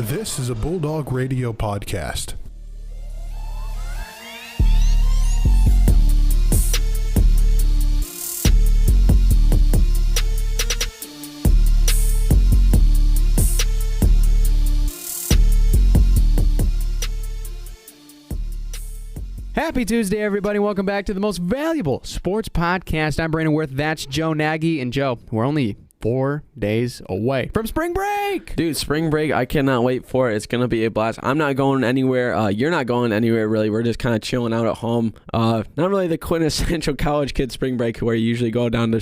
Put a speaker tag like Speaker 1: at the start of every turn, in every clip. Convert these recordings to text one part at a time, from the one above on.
Speaker 1: This is a Bulldog Radio podcast.
Speaker 2: Happy Tuesday, everybody. Welcome back to the most valuable sports podcast. I'm Brandon Worth. That's Joe Nagy. And Joe, we're only 4 days away from spring break.
Speaker 3: Dude, spring break, I cannot wait for it. It's going to be a blast. I'm not going anywhere. You're not going anywhere, really. We're just kind of chilling out at home. Not really the quintessential college kid spring break where you usually go down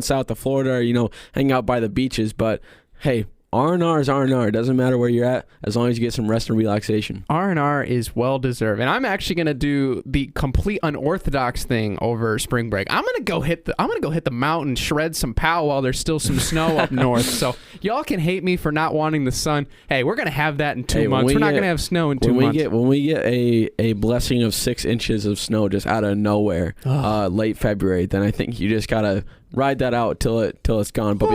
Speaker 3: south to Florida or, hang out by the beaches. But, hey, R&R is R&R. It doesn't matter where you're at as long as you get some rest and relaxation.
Speaker 2: R&R is well-deserved. And I'm actually going to do the complete unorthodox thing over spring break. I'm going to go hit the mountain, shred some POW while there's still some snow up north. So y'all can hate me for not wanting the sun. Hey, we're going to have that in 2 months. We're not going to have snow in 2 months.
Speaker 3: When we get a blessing of 6 inches of snow just out of nowhere, late February, then I think you just got to ride that out till it's gone. But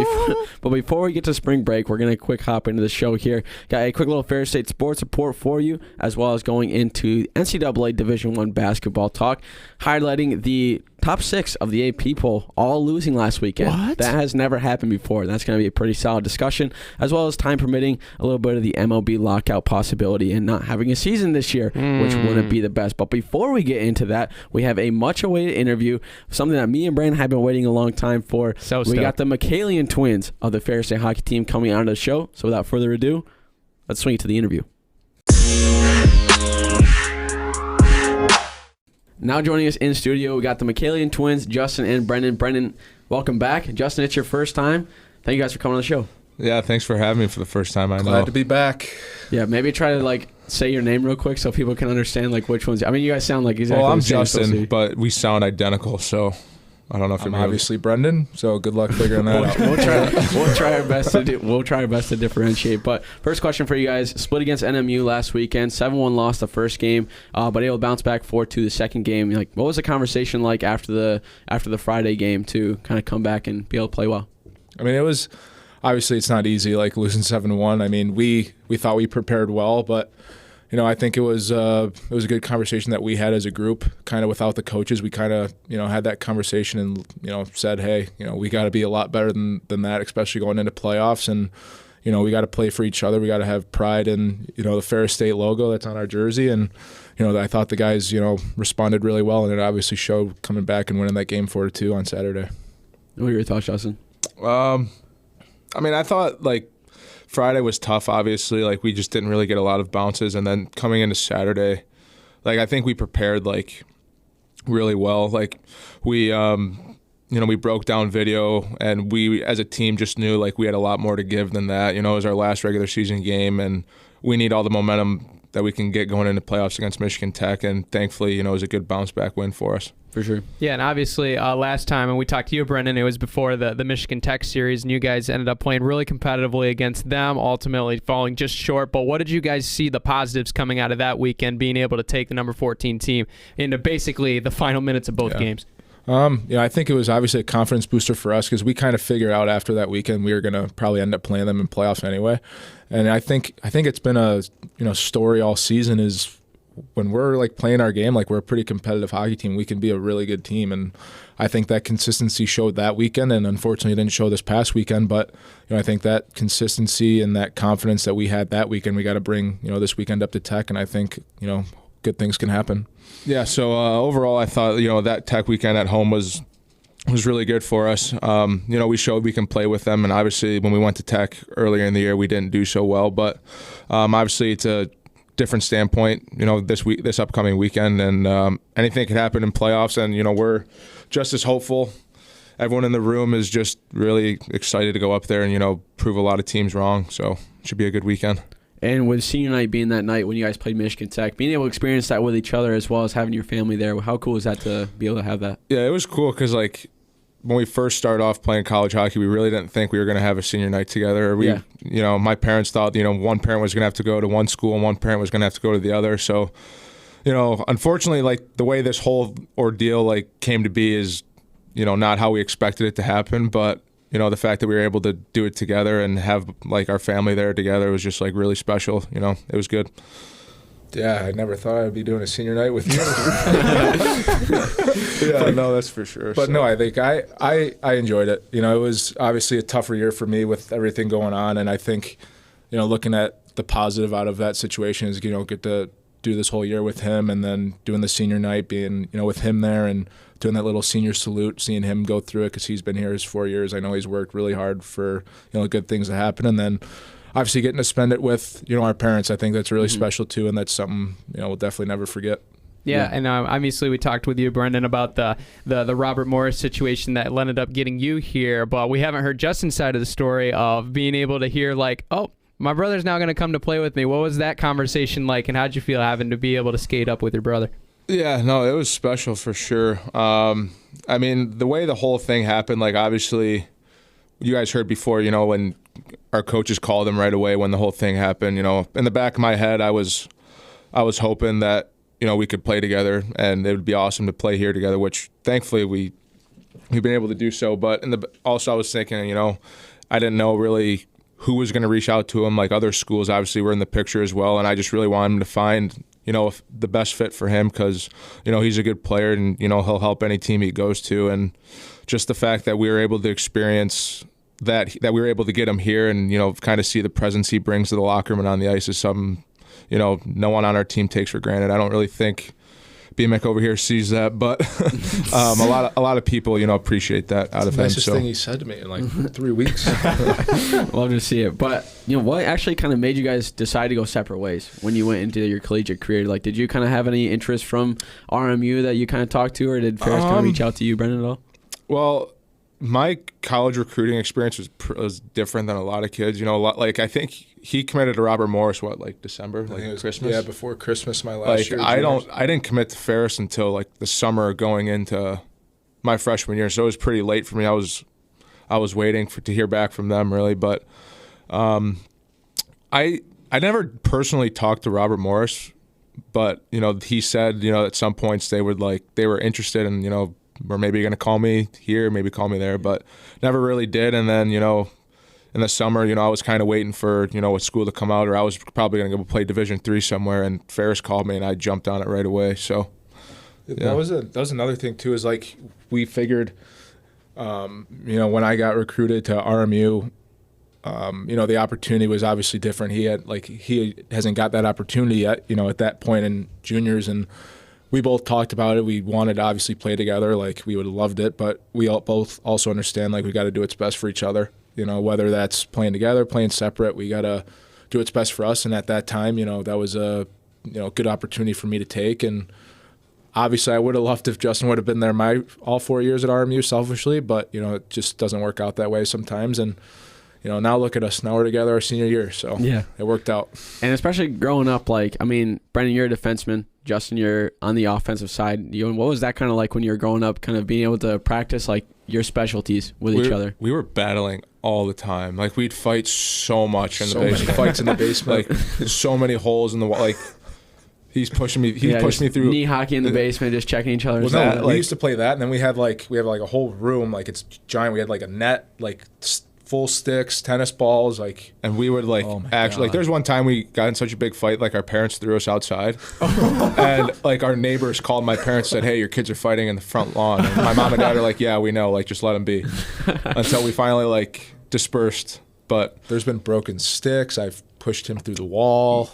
Speaker 3: before we get to spring break, we're going to quick hop into the show here. Got a quick little Ferris State Sports Report for you, as well as going into NCAA Division I basketball talk, highlighting the top 6 of the AP poll, all losing last weekend.
Speaker 2: What?
Speaker 3: That has never happened before. That's going to be a pretty solid discussion, as well as time permitting, a little bit of the MLB lockout possibility and not having a season this year, which wouldn't be the best. But before we get into that, we have a much-awaited interview, something that me and Brandon have been waiting a long time for. We got the Michaelian twins of the Ferris State Hockey team coming onto the show. So without further ado, let's swing it to the interview. Now joining us in studio, we got the Michaelian twins, Justin and Brendon. Brendon, welcome back. Justin, it's your first time. Thank you guys for coming on the show.
Speaker 4: Yeah, thanks for having me for the first time.
Speaker 5: Glad to be back.
Speaker 3: Yeah, maybe try to say your name real quick so people can understand which ones. I mean, you guys sound like exactly.
Speaker 4: Well, I'm
Speaker 3: the same,
Speaker 4: Justin, but we sound identical, so I don't know if
Speaker 5: I'm obviously Brendon, so good luck figuring that out.
Speaker 3: We'll try our best to we'll try our best to differentiate. But first question for you guys: split against NMU last weekend, 7-1 lost the first game, but able to bounce back 4-2 the second game. What was the conversation like after the Friday game to kind of come back and be able to play well?
Speaker 5: I mean, it was obviously it's not easy losing 7-1. I mean, we thought we prepared well, but I think it was a good conversation that we had as a group, kind of without the coaches. We kind of, had that conversation and, said, hey, we got to be a lot better than that, especially going into playoffs. And, we got to play for each other. We got to have pride in, the Ferris State logo that's on our jersey. And, I thought the guys, responded really well. And it obviously showed coming back and winning that game 4-2 on Saturday.
Speaker 3: What are your thoughts, Justin?
Speaker 4: I mean, I thought, Friday was tough, obviously. We just didn't really get a lot of bounces. And then coming into Saturday, I think we prepared, really well. We broke down video, and we, as a team, just knew, we had a lot more to give than that. It was our last regular season game, and we need all the momentum that we can get going into playoffs against Michigan Tech. And thankfully, it was a good bounce-back win for us.
Speaker 3: For sure.
Speaker 2: Yeah, and obviously last time, and we talked to you, Brendon, it was before the Michigan Tech series, and you guys ended up playing really competitively against them, ultimately falling just short. But what did you guys see the positives coming out of that weekend, being able to take the number 14 team into basically the final minutes of both games?
Speaker 5: I think it was obviously a confidence booster for us because we kind of figured out after that weekend we were going to probably end up playing them in playoffs anyway. And I think it's been a story all season is when we're playing our game, we're a pretty competitive hockey team, we can be a really good team. And I think that consistency showed that weekend, and unfortunately it didn't show this past weekend. But I think that consistency and that confidence that we had that weekend, we got to bring this weekend up to Tech, and I think good things can happen.
Speaker 4: Yeah. So overall, I thought that Tech weekend at home was really good for us. We showed we can play with them, and obviously when we went to Tech earlier in the year, we didn't do so well. But obviously it's a different standpoint, this upcoming weekend, and anything could happen in playoffs, and we're just as hopeful. Everyone in the room is just really excited to go up there and prove a lot of teams wrong, so it should be a good weekend.
Speaker 3: And with senior night being that night when you guys played Michigan Tech, being able to experience that with each other as well as having your family there, how cool is that to be able to have that?
Speaker 4: Yeah, it was cool because when we first started off playing college hockey, we really didn't think we were going to have a senior night together. My parents thought, one parent was going to have to go to one school and one parent was going to have to go to the other. So, unfortunately, the way this whole ordeal came to be is, not how we expected it to happen. But the fact that we were able to do it together and have like our family there together was just like really special. It was good.
Speaker 5: Yeah, I never thought I'd be doing a senior night with you.
Speaker 4: Yeah, no, that's for sure.
Speaker 5: But no, I think I enjoyed it. It was obviously a tougher year for me with everything going on, and I think, looking at the positive out of that situation is, get to do this whole year with him, and then doing the senior night, being, with him there and doing that little senior salute, seeing him go through it because he's been here his 4 years. I know he's worked really hard for, good things to happen, and then obviously getting to spend it with, our parents. I think that's really special too, and that's something, we'll definitely never forget.
Speaker 2: Yeah, and obviously we talked with you, Brendon, about the Robert Morris situation that ended up getting you here, but we haven't heard Justin's side of the story of being able to hear like, oh, my brother's now going to come to play with me. What was that conversation like, and how'd you feel having to be able to skate up with your brother?
Speaker 4: Yeah, no, it was special for sure. I mean, the way the whole thing happened, like obviously you guys heard before, when our coaches called him right away when the whole thing happened, in the back of my head, I was hoping that, we could play together and it would be awesome to play here together, which thankfully we've been able to do so. But also I was thinking, I didn't know really who was going to reach out to him. Like other schools obviously were in the picture as well. And I just really wanted him to find, the best fit for him because, he's a good player and, he'll help any team he goes to. And just the fact that we were able to experience that we were able to get him here and, kind of see the presence he brings to the locker room and on the ice is something, no one on our team takes for granted. I don't really think BMX over here sees that, but a lot of people, appreciate that out of him.
Speaker 5: Nicest thing he said to me in like 3 weeks.
Speaker 3: Love to see it. But, what actually kind of made you guys decide to go separate ways when you went into your collegiate career? Like, did you kind of have any interest from RMU that you kind of talked to, or did Ferris kind of reach out to you, Brendon, at all?
Speaker 4: Well, my college recruiting experience was different than a lot of kids. I think he committed to Robert Morris, December, Christmas?
Speaker 5: Yeah, before Christmas, my last year.
Speaker 4: I didn't commit to Ferris until the summer going into my freshman year, so it was pretty late for me. I was waiting to hear back from them really, but I never personally talked to Robert Morris, but he said at some points they were interested in or maybe going to call me here, maybe call me there, but never really did. And then, in the summer, I was kind of waiting for, a school to come out, or I was probably going to go play Division III somewhere, and Ferris called me, and I jumped on it right away. So, yeah.
Speaker 5: That was another thing, too, is we figured, when I got recruited to RMU, the opportunity was obviously different. He hasn't got that opportunity yet, at that point in juniors, and we both talked about it. We wanted to obviously play together. We would have loved it, but we both also understand we got to do what's best for each other. Whether that's playing together, playing separate, we got to do what's best for us. And at that time, that was a good opportunity for me to take. And obviously, I would have loved if Justin would have been there all 4 years at RMU selfishly, but it just doesn't work out that way sometimes. And now look at us. Now we're together our senior year, so yeah, it worked out.
Speaker 3: And especially growing up, Brendon, you're a defenseman. Justin, you're on the offensive side. What was that kind of like when you were growing up, kind of being able to practice your specialties with each other?
Speaker 4: We were battling all the time. We'd fight so much in the basement.
Speaker 5: So many fights in the basement.
Speaker 4: So many holes in the wall. He's pushing me. He pushed me through
Speaker 3: knee hockey in the basement, just checking each other's.
Speaker 5: Well, no, we used to play that, and then we have a whole room. It's giant. We had a net, full sticks, tennis balls,
Speaker 4: and we would actually there's one time we got in such a big fight, our parents threw us outside, and our neighbors called my parents, said, "Hey, your kids are fighting in the front lawn." And my mom and dad are "Yeah, we know, just let them be," until we finally dispersed. But
Speaker 5: there's been broken sticks. I've pushed him through the wall.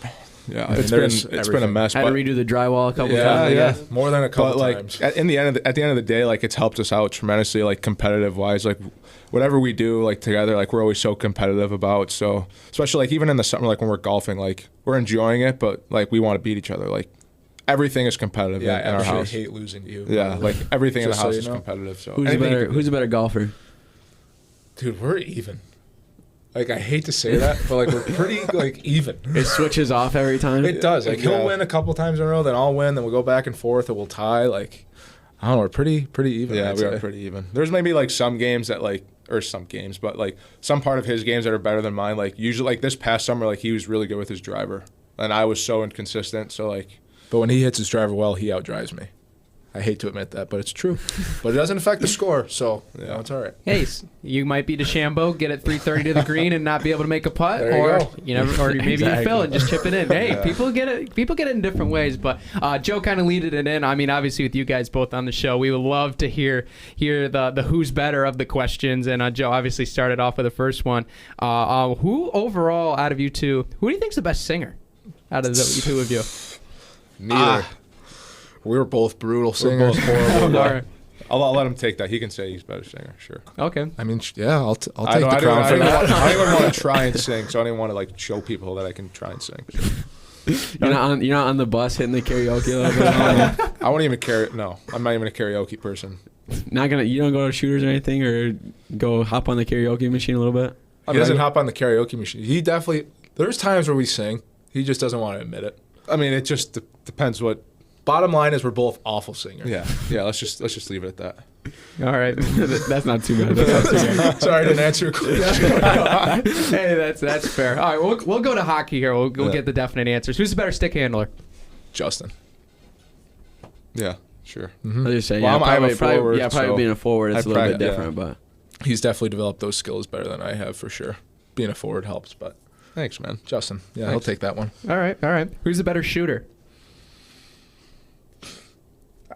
Speaker 4: Yeah, it's been a mess.
Speaker 3: Had to redo the drywall a couple times.
Speaker 5: Yeah, more than a couple times.
Speaker 4: At the end of the day, it's helped us out tremendously, competitive wise. Whatever we do, together, we're always so competitive about. So especially even in the summer, when we're golfing, we're enjoying it, but we want to beat each other. Everything is competitive in our house.
Speaker 5: I hate losing to you.
Speaker 4: Yeah, everything in the house is competitive. So
Speaker 3: who's a better golfer?
Speaker 5: Dude, we're even. I hate to say that, but we're pretty even.
Speaker 3: It switches off every time.
Speaker 5: It does. He'll win a couple times in a row, then I'll win, then we'll go back and forth, and we'll tie. I don't know. We're pretty even.
Speaker 4: Yeah, we are pretty even. There's maybe some games that or some games, but some part of his games that are better than mine. Usually, this past summer, he was really good with his driver, and I was so inconsistent. So
Speaker 5: but when he hits his driver well, he outdrives me. I hate to admit that, but it's true. But it doesn't affect the score, so it's all right.
Speaker 2: Hey, you might be DeChambeau, get it 330 to the green and not be able to make a putt,
Speaker 5: There you
Speaker 2: or
Speaker 5: go.
Speaker 2: or maybe
Speaker 3: Exactly.
Speaker 2: you fill and just chip it in. Hey, people get it. People get it in different ways. But Joe kind of leaded it in. I mean, obviously with you guys both on the show, we would love to hear the who's better of the questions. And Joe obviously started off with the first one. Who overall out of you two, who do you think's the best singer out of the two of you?
Speaker 5: Neither. We were both brutal
Speaker 4: We're
Speaker 5: singers.
Speaker 4: both horrible.
Speaker 2: All
Speaker 4: but
Speaker 2: right.
Speaker 4: I'll let him take that. He can say he's a better singer. Sure.
Speaker 2: Okay.
Speaker 5: I mean, I'll take
Speaker 4: I
Speaker 5: the crown for that.
Speaker 4: don't even want to try and sing, so I didn't want to like show people that I can try and sing.
Speaker 3: You're not on the bus hitting the karaoke a little bit.
Speaker 4: I won't even carry. No, I'm not even a karaoke person.
Speaker 3: You don't go to shooters or anything, or go hop on the karaoke machine a little bit.
Speaker 5: He doesn't hop on the karaoke machine. He definitely. There's times where we sing. He just doesn't want to admit it.
Speaker 4: I mean, it just depends what.
Speaker 5: Bottom line is we're both awful singers.
Speaker 4: Yeah. Let's just leave it at that.
Speaker 2: All right.
Speaker 3: That's not too bad. That's not too bad.
Speaker 5: Sorry, I didn't answer your question.
Speaker 2: Hey, that's fair. All right, we'll go to hockey here. We'll get the definite answers. Who's the better stick handler?
Speaker 5: Justin.
Speaker 4: Yeah, sure.
Speaker 3: I was just saying,
Speaker 4: Well, I'm a forward,
Speaker 3: probably
Speaker 4: so
Speaker 3: being a forward, it's
Speaker 4: I
Speaker 3: a little bit
Speaker 4: practice-
Speaker 3: different, but
Speaker 5: He's definitely developed those skills better than I have for sure. Being a forward helps, but
Speaker 4: Thanks, man.
Speaker 5: Justin, yeah,
Speaker 4: Thanks.
Speaker 5: he'll take that one.
Speaker 2: All right. Who's the better shooter?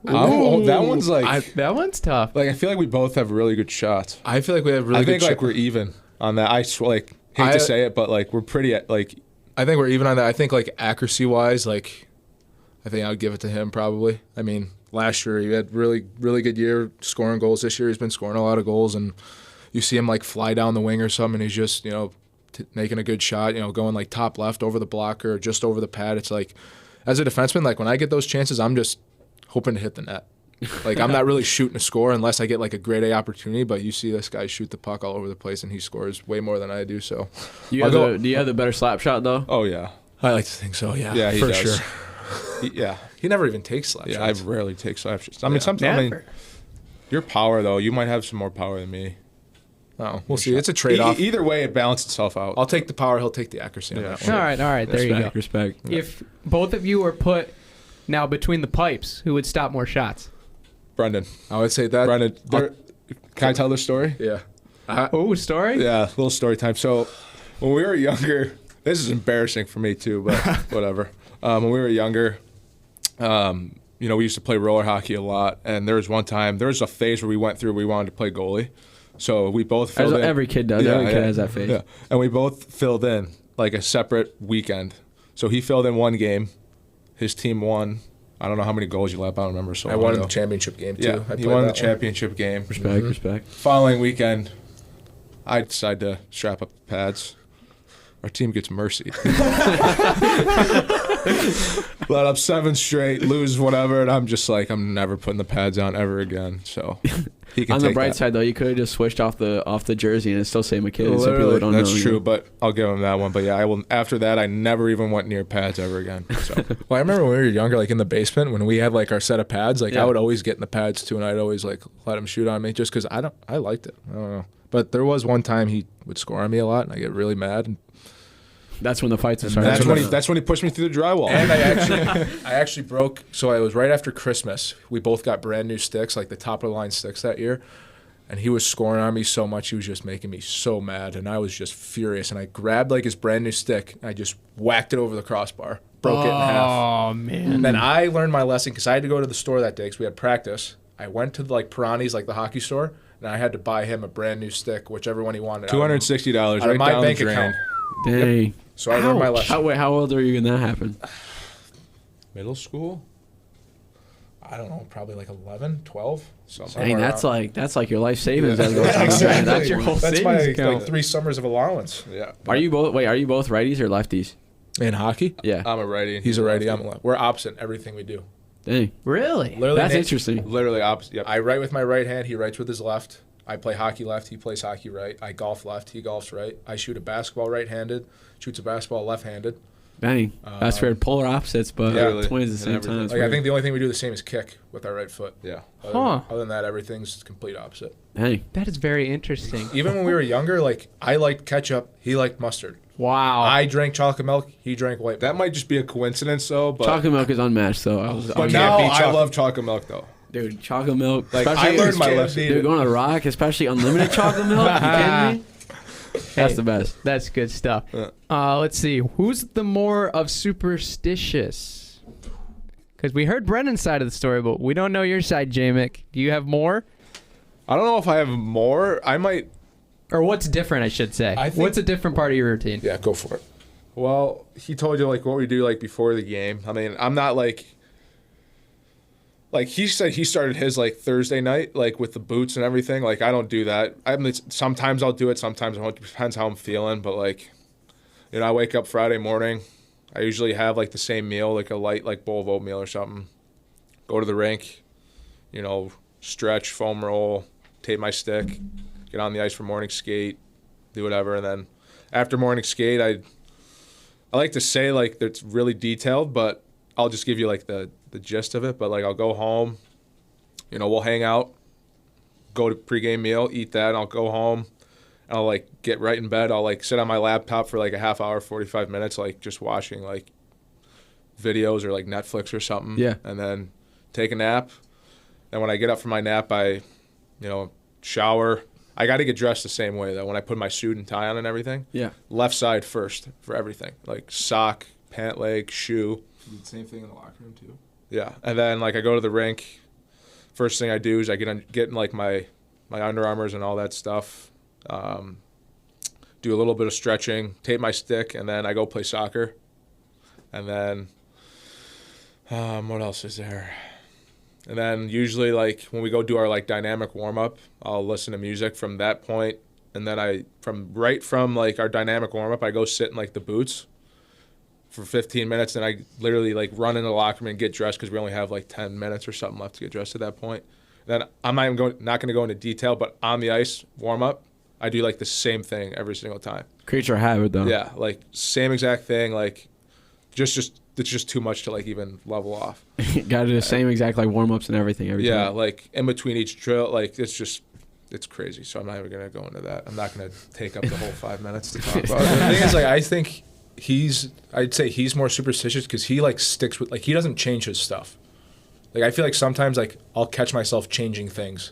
Speaker 4: Oh, that one's like
Speaker 2: That one's tough.
Speaker 4: I feel like we both have really good shots.
Speaker 5: I feel like we have really
Speaker 4: I think
Speaker 5: good
Speaker 4: like we're even on that. I hate to say it, but like we're pretty like
Speaker 5: I think we're even on that. I think like accuracy wise, like I think I would give it to him probably. I mean, last year he had really good year scoring goals. This year he's been scoring a lot of goals, and you see him like fly down the wing or something, and he's just making a good shot. Going like top left over the blocker or just over the pad. It's like as a defenseman, like when I get those chances, I'm just hoping to hit the net. Like I'm not really shooting to score unless I get like a grade A opportunity. But you see this guy shoot the puck all over the place, and he scores way more than I do. So
Speaker 3: do you have the better slap shot though?
Speaker 4: oh yeah.
Speaker 5: I like to think so. Yeah,
Speaker 4: Yeah, he
Speaker 5: for
Speaker 4: does.
Speaker 5: sure.
Speaker 4: Yeah.
Speaker 5: He never even takes slap
Speaker 4: Yeah, I
Speaker 5: shots.
Speaker 4: rarely take slap shots. I mean, sometimes
Speaker 2: Never.
Speaker 4: your power though, you might have some more power than me.
Speaker 5: Oh, we'll see. It's a trade-off.
Speaker 4: Either way, it balances itself out.
Speaker 5: I'll take the power. He'll take the accuracy on
Speaker 4: Yeah.
Speaker 5: that one.
Speaker 2: All right. There you go.
Speaker 3: Respect.
Speaker 2: If both of you were put now between the pipes, who would stop more shots?
Speaker 4: Brendan.
Speaker 5: I would say that.
Speaker 4: Brendan, can I tell this story?
Speaker 5: Yeah.
Speaker 2: Oh, story?
Speaker 4: Yeah, little story time. So when we were younger, this is embarrassing for me too, but whatever. When we were younger, we used to play roller hockey a lot, and there was a phase where we went through. We wanted to play goalie, so we both filled in.
Speaker 3: Every kid does. Every kid has that phase.
Speaker 4: Yeah, and we both filled in like a separate weekend. So he filled in one game. His team won. I don't know how many goals you let up. I don't remember. So
Speaker 5: I won the championship game too.
Speaker 4: Yeah,
Speaker 5: I
Speaker 4: he
Speaker 5: played
Speaker 4: won the
Speaker 5: that one.
Speaker 4: championship game.
Speaker 3: Respect.
Speaker 4: Following weekend, I decide to strap up the pads. Our team gets mercy. Let up 7 straight, lose whatever, and I'm just like, I'm never putting the pads on ever again. So he can
Speaker 3: On the
Speaker 4: take
Speaker 3: bright
Speaker 4: that.
Speaker 3: side though, you could have just switched off the jersey and it still say McKinney. So people
Speaker 4: Literally,
Speaker 3: don't know.
Speaker 4: that's
Speaker 3: you.
Speaker 4: true, but I'll give him that one. But yeah, I will. After that, I never even went near pads ever again. So
Speaker 5: Well, I remember when we were younger, like in the basement, when we had like our set of pads, like
Speaker 3: Yeah.
Speaker 5: I would always get in the pads too, and I'd always like let him shoot on me just because I liked it. I don't know. But there was one time he would score on me a lot, and I get really mad. And
Speaker 3: That's when the fights are
Speaker 5: And
Speaker 3: starting.
Speaker 4: that's when he pushed me through the drywall.
Speaker 5: And I actually broke. So it was right after Christmas. We both got brand new sticks, like the top of the line sticks that year. And he was scoring on me so much, he was just making me so mad, and I was just furious. And I grabbed like his brand new stick, and I just whacked it over the crossbar, broke it in half.
Speaker 2: Oh, man.
Speaker 5: And then I learned my lesson because I had to go to the store that day because we had practice. I went to like Pirani's, like the hockey store, and I had to buy him a brand new stick, whichever one he wanted.
Speaker 4: $260
Speaker 5: out
Speaker 4: right
Speaker 5: of my
Speaker 4: down
Speaker 5: bank
Speaker 4: the drain.
Speaker 5: account.
Speaker 3: Dang.
Speaker 5: So I learned my lesson.
Speaker 3: How old are you when that happened?
Speaker 4: Middle school?
Speaker 5: I don't know, probably like 11, 12.
Speaker 3: Dang, that's like your life savings.
Speaker 4: Yeah.
Speaker 3: That goes down the drain. That's your whole
Speaker 5: That's
Speaker 3: savings
Speaker 5: my
Speaker 3: account.
Speaker 5: like 3 summers of allowance.
Speaker 4: Yeah.
Speaker 3: Are you both righties or lefties?
Speaker 5: In hockey?
Speaker 3: Yeah.
Speaker 4: I'm a righty.
Speaker 5: He's a righty, I'm a left. We're opposite in everything we do.
Speaker 3: Dang.
Speaker 2: Really?
Speaker 5: Literally,
Speaker 3: That's
Speaker 5: Nate-
Speaker 3: interesting.
Speaker 4: Literally opposite. Yep.
Speaker 5: I write with my right hand, he writes with his left. I play hockey left, he plays hockey right. I golf left, he golfs right. I shoot a basketball right-handed, shoots a basketball left-handed.
Speaker 3: Dang. That's weird. Polar opposites, but
Speaker 4: Yeah.
Speaker 3: twins at the same
Speaker 4: And
Speaker 3: time.
Speaker 4: everything.
Speaker 3: That's
Speaker 5: Like I
Speaker 3: weird.
Speaker 5: think the only thing we do the same is kick with our right foot.
Speaker 4: Yeah.
Speaker 5: Other than that, everything's complete opposite.
Speaker 3: Dang.
Speaker 2: That is very interesting.
Speaker 5: Even when we were younger, like I liked ketchup, he liked mustard.
Speaker 2: Wow.
Speaker 5: I drank chocolate milk, he drank white milk.
Speaker 4: That might just be a coincidence, though. But
Speaker 3: Chocolate milk is unmatched, though.
Speaker 4: But
Speaker 5: can't
Speaker 4: now
Speaker 5: beat
Speaker 4: I
Speaker 5: chocolate.
Speaker 4: love chocolate milk, though.
Speaker 3: Dude, chocolate milk.
Speaker 4: Like, I
Speaker 3: especially-
Speaker 4: learned my lesson.
Speaker 3: Dude, going to the Rock, especially unlimited chocolate milk. You kidding me? That's the best.
Speaker 2: That's good stuff.
Speaker 4: Yeah.
Speaker 2: Let's see. Who's the more of superstitious? Because we heard Brendon's side of the story, but we don't know your side, J-Mick. Do you have more?
Speaker 4: I don't know if I have more. I might.
Speaker 2: Or what's different, I should say.
Speaker 4: I think-
Speaker 2: What's a different part of your routine?
Speaker 4: Yeah, go for it. Well, he told you like what we do like before the game. I mean, I'm not like he said he started his like Thursday night like with the boots and everything. Like I don't do that. I mean, sometimes I'll do it, sometimes I won't. Depends how I'm feeling. But like, I wake up Friday morning. I usually have like the same meal, like a light like bowl of oatmeal or something. Go to the rink, stretch, foam roll, tape my stick, get on the ice for morning skate, do whatever, and then after morning skate, I like to say like it's really detailed, but I'll just give you like the gist of it. But like I'll go home, we'll hang out, go to pregame meal, eat that, and I'll go home. And I'll like get right in bed. I'll like sit on my laptop for like a half hour, 45 minutes, like just watching like videos or like Netflix or something.
Speaker 3: Yeah.
Speaker 4: And then take a nap. And when I get up from my nap, I, shower. I got to get dressed the same way though. When I put my suit and tie on and everything.
Speaker 3: Yeah.
Speaker 4: Left side first for everything, like sock, pant leg, shoe.
Speaker 5: Same thing in the locker room too.
Speaker 4: Yeah, and then like I go to the rink. First thing I do is I get in like my Under Armours and all that stuff. Do a little bit of stretching, tape my stick, and then I go play soccer. And then what else is there? And then usually like when we go do our like dynamic warm up, I'll listen to music from that point. And then from like our dynamic warm up, I go sit in like the boots for 15 minutes, and I literally like run into the locker room and get dressed because we only have like 10 minutes or something left to get dressed at that point. Then I'm not going to go into detail, but on the ice warm up, I do like the same thing every single time.
Speaker 3: Creature of habit, though.
Speaker 4: Yeah, like same exact thing. Like just it's just too much to like even level off.
Speaker 3: Got to do the same exact like warm ups and everything every time.
Speaker 4: Yeah, like in between each drill, like it's crazy. So I'm not even gonna go into that. I'm not gonna take up the whole 5 minutes to talk about it.
Speaker 5: The thing is, like, I think I'd say he's more superstitious because he like sticks with like he doesn't change his stuff. Like I feel like sometimes like I'll catch myself changing things,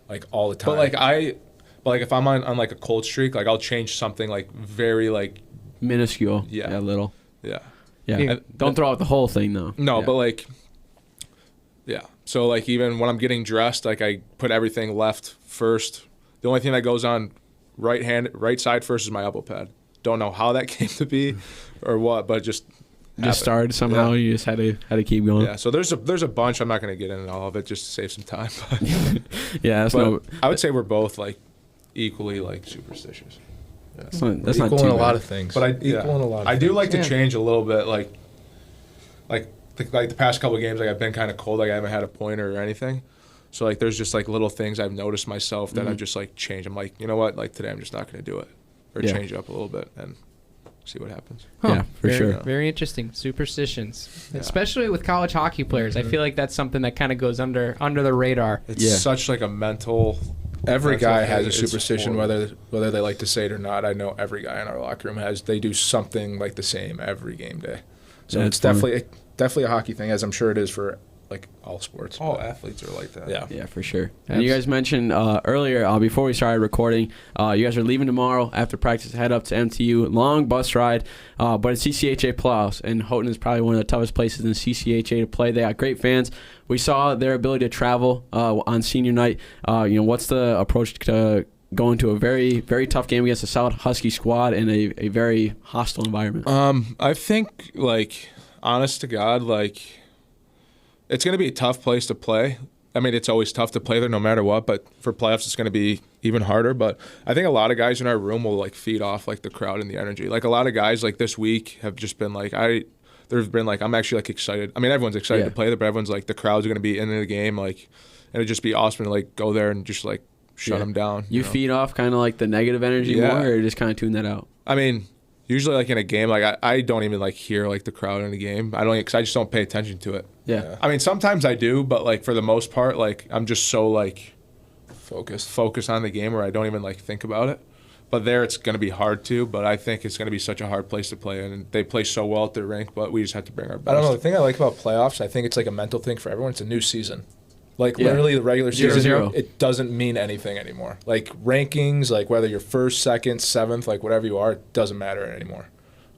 Speaker 5: like all the time.
Speaker 4: But like if I'm on like a cold streak, like I'll change something like very like
Speaker 3: minuscule.
Speaker 4: Yeah.
Speaker 3: Little.
Speaker 4: Yeah.
Speaker 3: Yeah. Don't throw out the whole thing though.
Speaker 4: No,
Speaker 3: Yeah.
Speaker 4: but like, yeah. So like even when I'm getting dressed, like I put everything left first. The only thing that goes on right side first is my elbow pad. Don't know how that came to be or what, but just
Speaker 3: started somehow.
Speaker 4: Yeah.
Speaker 3: You just had to keep going.
Speaker 4: Yeah. So there's a bunch. I'm not going to get into all of it just to save some time.
Speaker 3: Yeah.
Speaker 4: But I would say we're both like equally like superstitious. Yeah.
Speaker 3: That's not
Speaker 5: equal
Speaker 3: too
Speaker 5: in a
Speaker 3: bad.
Speaker 5: lot of things.
Speaker 4: But I do like to
Speaker 2: Yeah.
Speaker 4: change a little bit, like the past couple of games, like I've been kind of cold, like I haven't had a pointer or anything. So like there's just like little things I've noticed myself that I've just like changed. I'm like, you know what, like today I'm just not going to do it, or
Speaker 3: Yeah.
Speaker 4: change it up a little bit and see what happens.
Speaker 3: Yeah, for
Speaker 2: very,
Speaker 3: sure.
Speaker 2: Very interesting. Superstitions.
Speaker 4: Yeah.
Speaker 2: Especially with college hockey players. I feel like that's something that kind of goes under the radar.
Speaker 4: It's
Speaker 3: Yeah.
Speaker 4: such like a mental.
Speaker 5: Every
Speaker 4: mental
Speaker 5: guy
Speaker 4: thing.
Speaker 5: has a
Speaker 4: It's
Speaker 5: superstition,
Speaker 4: horrible.
Speaker 5: whether they like to say it or not. I know every guy in our locker room has. They do something like the same every game day. So
Speaker 3: Yeah,
Speaker 5: it's
Speaker 3: it's funny.
Speaker 5: definitely a hockey thing, as I'm sure it is for like all sports.
Speaker 4: All athletes are like that.
Speaker 5: Yeah.
Speaker 3: Yeah, for sure. And you guys mentioned earlier, before we started recording, you guys are leaving tomorrow after practice to head up to MTU. Long bus ride, but it's CCHA playoffs, and Houghton is probably one of the toughest places in CCHA to play. They got great fans. We saw their ability to travel on senior night. What's the approach to going to a very, very tough game against a South Husky squad in a very hostile environment?
Speaker 4: I think, like, honest to God, like, it's going to be a tough place to play. I mean, it's always tough to play there no matter what, but for playoffs, it's going to be even harder. But I think a lot of guys in our room will, like, feed off, like, the crowd and the energy. Like, a lot of guys, like, this week have just been, like, I'm actually, like, excited. I mean, everyone's excited to play there, but everyone's, like, the crowd's going to be into the game, like, and it'd just be awesome to, like, go there and just, like, shut them down.
Speaker 3: You
Speaker 4: know?
Speaker 3: feed off kind of like the negative energy more, or just kind of tune that out?
Speaker 4: I mean, usually, like, in a game, like, I don't even, like, hear, like, the crowd in a game. Because I just don't pay attention to it.
Speaker 3: Yeah.
Speaker 4: I mean, sometimes I do, but, like, for the most part, like, I'm just so, like, focused on the game where I don't even, like, think about it. But there it's going to be hard to, but I think it's going to be such a hard place to play in. And they play so well at their rink, but we just have to bring our best.
Speaker 5: I don't know. The thing I like about playoffs, I think it's like a mental thing for everyone. It's a new season. Like literally the regular season,
Speaker 3: 0-0.
Speaker 5: it doesn't mean anything anymore. Like rankings, like whether you're first, second, seventh, like whatever you are, it doesn't matter anymore.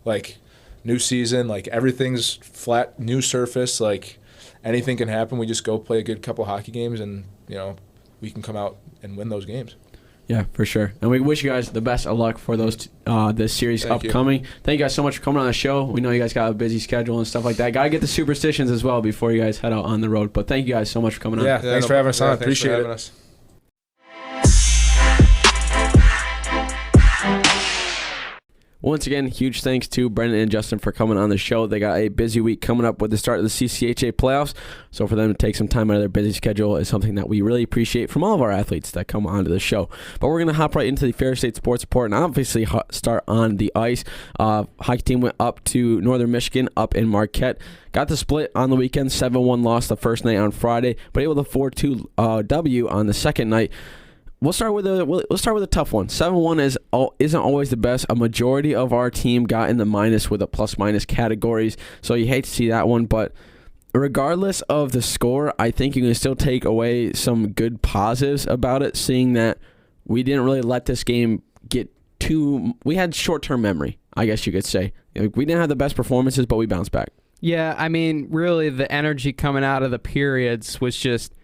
Speaker 5: Like new season, like everything's flat, new surface, like anything can happen. We just go play a good couple hockey games and, we can come out and win those games.
Speaker 3: Yeah, for sure. And we wish you guys the best of luck for those this series upcoming. Thank you guys so much for coming on the show. We know you guys got a busy schedule and stuff like that. Got to get the superstitions as well before you guys head out on the road. But thank you guys so much for coming on.
Speaker 5: Yeah, thanks for having us on. Appreciate it.
Speaker 4: Us.
Speaker 3: Once again, huge thanks to Brendon and Justin for coming on the show. They got a busy week coming up with the start of the CCHA playoffs, so for them to take some time out of their busy schedule is something that we really appreciate from all of our athletes that come onto the show. But we're going to hop right into the Ferris State Sports Report and obviously start on the ice. Hockey team went up to Northern Michigan up in Marquette. Got the split on the weekend, 7-1 loss the first night on Friday, but able to 4-2 W on the second night. We'll start with a tough one. 7-1 isn't always the best. A majority of our team got in the minus with the plus-minus categories, so you hate to see that one. But regardless of the score, I think you can still take away some good positives about it, seeing that we didn't really let this game get too... We had short-term memory, I guess you could say. We didn't have the best performances, but we bounced back.
Speaker 2: Yeah, I mean, really, the energy coming out of the periods was just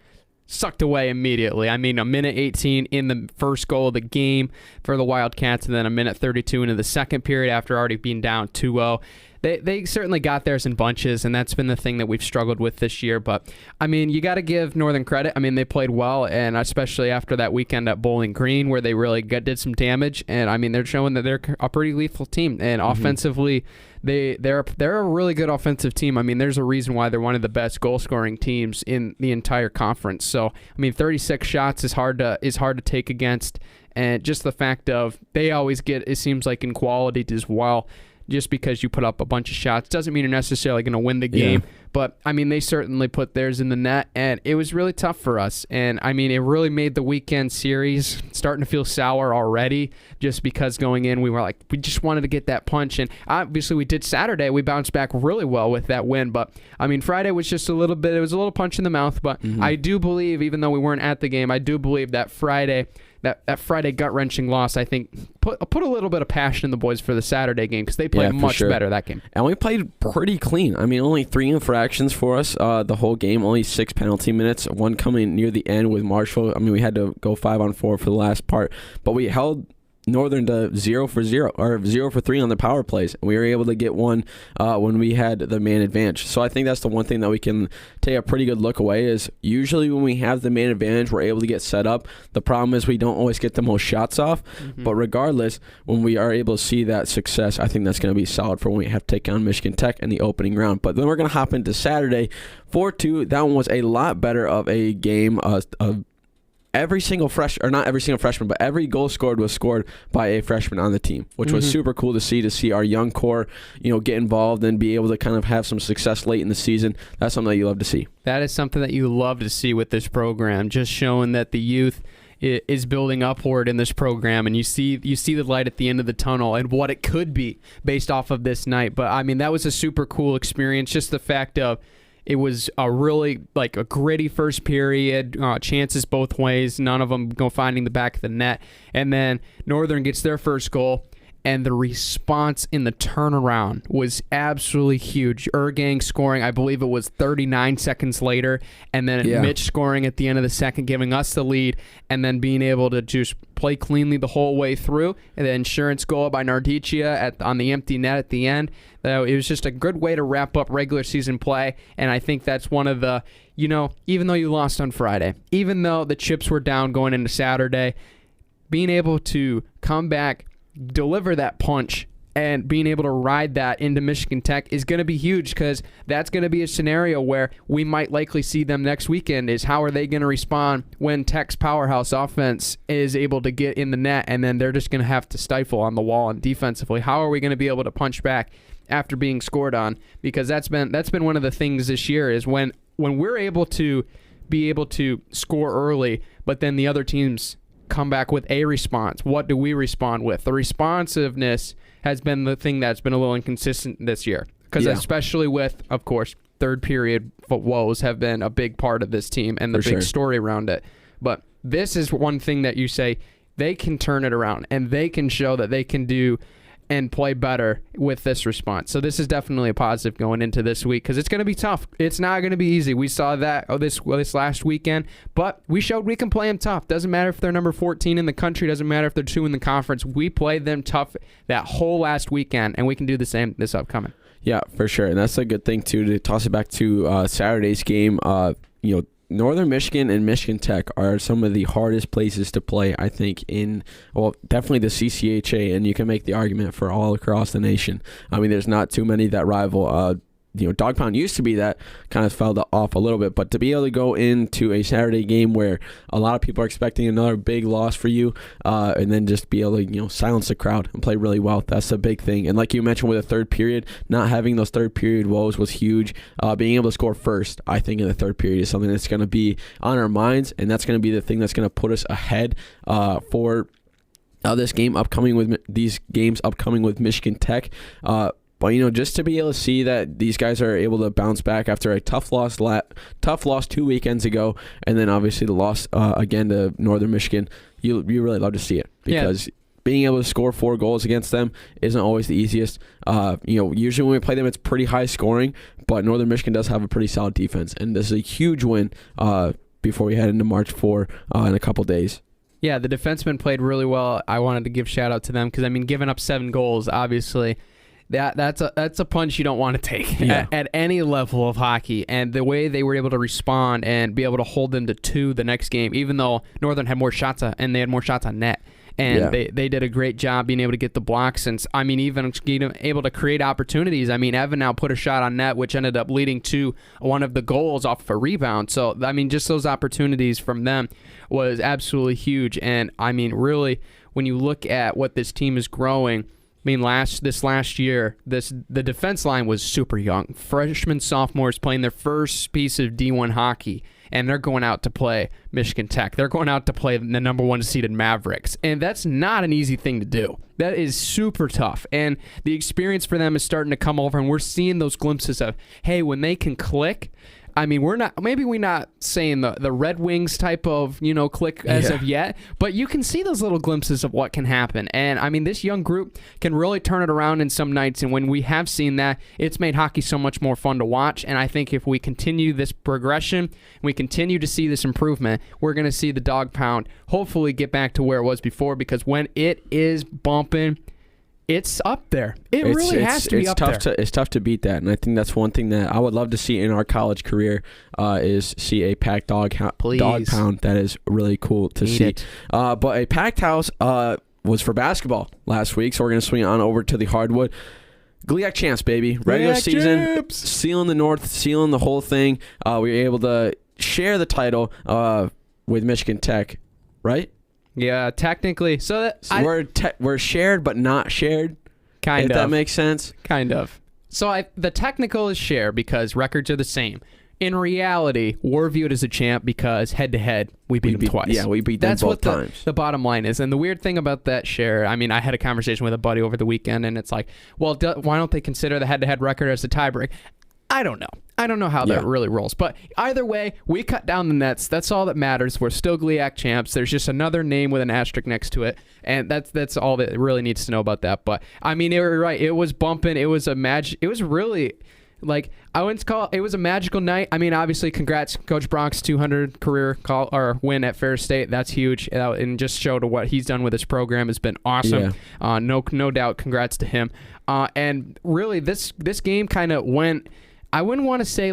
Speaker 2: sucked away immediately. I mean, a minute 18 in the first goal of the game for the Wildcats, and then a minute 32 into the second period after already being down 2-0. They certainly got theirs in bunches, and that's been the thing that we've struggled with this year. But, I mean, you got to give Northern credit. I mean, they played well, and especially after that weekend at Bowling Green where they really did some damage. And, I mean, they're showing that they're a pretty lethal team. And offensively, they're a really good offensive team. I mean, there's a reason why they're one of the best goal-scoring teams in the entire conference. So, I mean, 36 shots is hard to take against. And just the fact of they always get, it seems like, in quality as well. Just because you put up a bunch of shots doesn't mean you're necessarily going to win the game. Yeah. But, I mean, they certainly put theirs in the net, and it was really tough for us. And, I mean, it really made the weekend series starting to feel sour already just because going in we were like, we just wanted to get that punch. And obviously we did Saturday. We bounced back really well with that win. But, I mean, Friday was just it was a little punch in the mouth. But I do believe, even though we weren't at the game, I do believe that Friday gut-wrenching loss, I think, put a little bit of passion in the boys for the Saturday game because they played much better that game.
Speaker 3: And we played pretty clean. I mean, only 3 infractions for us the whole game, only 6 penalty minutes, one coming near the end with Marshall. I mean, we had to go 5-on-4 for the last part, but we held Northern to 0 for 0 or 0 for 3 on the power plays. We were able to get one when we had the man advantage. So I think that's the one thing that we can take a pretty good look away is usually when we have the man advantage, we're able to get set up. The problem is we don't always get the most shots off. But regardless, when we are able to see that success, I think that's going to be solid for when we have to take on Michigan Tech in the opening round. But then we're going to hop into Saturday, 4-2. That one was a lot better of a game every single not every single freshman, but every goal scored was scored by a freshman on the team, which was super cool to see our young core, get involved and be able to kind of have some success late in the season. That's something that you love to see.
Speaker 2: That is something that you love to see with this program, just showing that the youth is building upward in this program, and you see the light at the end of the tunnel and what it could be based off of this night. But I mean, that was a super cool experience. Just the fact of it was a really a gritty first period, chances both ways, none of them go finding the back of the net. And then Northern gets their first goal, and the response in the turnaround was absolutely huge. Ergang scoring, I believe it was 39 seconds later, and then Mitch scoring at the end of the second, giving us the lead, and then being able to just play cleanly the whole way through. And the insurance goal by Nardicia on the empty net at the end. It was just a good way to wrap up regular season play, and I think that's one of the, even though you lost on Friday, even though the chips were down going into Saturday, being able to come back, deliver that punch, and being able to ride that into Michigan Tech is going to be huge, because that's going to be a scenario where we might likely see them next weekend is how are they going to respond when Tech's powerhouse offense is able to get in the net, and then they're just going to have to stifle on the wall and defensively. How are we going to be able to punch back after being scored on? Because that's been one of the things this year is when we're able to score early, but then the other teams come back with a response. What do we respond with? The responsiveness has been the thing that's been a little inconsistent this year. Because especially with, of course, third period woes have been a big part of this team and the big story around it. But this is one thing that you say they can turn it around and they can show that they can do and play better with this response. So this is definitely a positive going into this week because it's going to be tough. It's not going to be easy. We saw that this last weekend, but we showed we can play them tough. Doesn't matter if they're number 14 in the country. Doesn't matter if they're 2 in the conference. We played them tough that whole last weekend, and we can do the same this upcoming.
Speaker 3: Yeah, for sure. And that's a good thing, too, to toss it back to Saturday's game. Northern Michigan and Michigan Tech are some of the hardest places to play, I think, definitely the CCHA, and you can make the argument for all across the nation. I mean, there's not too many that rival. Dog Pound used to be that, kind of fell off a little bit, but to be able to go into a Saturday game where a lot of people are expecting another big loss for you, and then just be able to silence the crowd and play really well, that's a big thing. And like you mentioned with the third period, not having those third period woes was huge. Being able to score first, I think, in the third period is something that's going to be on our minds, and that's going to be the thing that's going to put us ahead for these games upcoming with Michigan Tech. But just to be able to see that these guys are able to bounce back after a tough loss 2 weekends ago, and then obviously the loss again to Northern Michigan, you really love to see it because being able to score 4 goals against them isn't always the easiest. Usually when we play them, it's pretty high scoring, but Northern Michigan does have a pretty solid defense, and this is a huge win before we head into March 4 in a couple days.
Speaker 2: Yeah, the defensemen played really well. I wanted to give shout out to them because giving up 7 goals, obviously. That's a punch you don't want to take at any level of hockey, and the way they were able to respond and be able to hold them to 2 the next game, even though Northern had more shots and they had more shots on net, and they did a great job being able to get the blocks and even able to create opportunities. Evan now put a shot on net, which ended up leading to one of the goals off of a rebound. So just those opportunities from them was absolutely huge, and really when you look at what this team is growing. This last year, the defense line was super young. Freshmen, sophomores playing their first piece of D1 hockey, and they're going out to play Michigan Tech. They're going out to play the number 1 seeded Mavericks, and that's not an easy thing to do. That is super tough, and the experience for them is starting to come over, and we're seeing those glimpses of, hey, when they can click. We're not saying the Red Wings type of, click as of yet, but you can see those little glimpses of what can happen. And this young group can really turn it around in some nights. And when we have seen that, it's made hockey so much more fun to watch. And I think if we continue this progression, we continue to see this improvement, we're going to see the Dog Pound hopefully get back to where it was before, because when it is bumping, it's up there. It really has to be up there.
Speaker 3: It's tough to beat that, and I think that's one thing that I would love to see in our college career is see a packed dog pound. That is really cool to see. But a packed house was for basketball last week, so we're going to swing on over to the hardwood. GLIAC champs, baby. Regular season, sealing the North, sealing the whole thing. We were able to share the title with Michigan Tech, right?
Speaker 2: Yeah, technically. So
Speaker 3: we're shared but not shared.
Speaker 2: If
Speaker 3: that makes sense.
Speaker 2: Kind of. So the technical is shared because records are the same. In reality, we're viewed as a champ because head-to-head, we beat them twice.
Speaker 3: Yeah, we beat them both times.
Speaker 2: That's what the bottom line is. And the weird thing about that share, I had a conversation with a buddy over the weekend, and it's like, well, why don't they consider the head-to-head record as a tiebreak? I don't know. I don't know how that really rolls. But either way, we cut down the nets. That's all that matters. We're still GLIAC champs. There's just another name with an asterisk next to it. And that's all that really needs to know about that. But, you're right. It was bumping. It was it was really... I wouldn't call it was a magical night. Obviously, congrats, Coach Bronk's 200 career win at Ferris State. That's huge, and just showed what he's done with his program has been awesome. Yeah. No doubt, congrats to him. And really, this game kind of went. I wouldn't want to say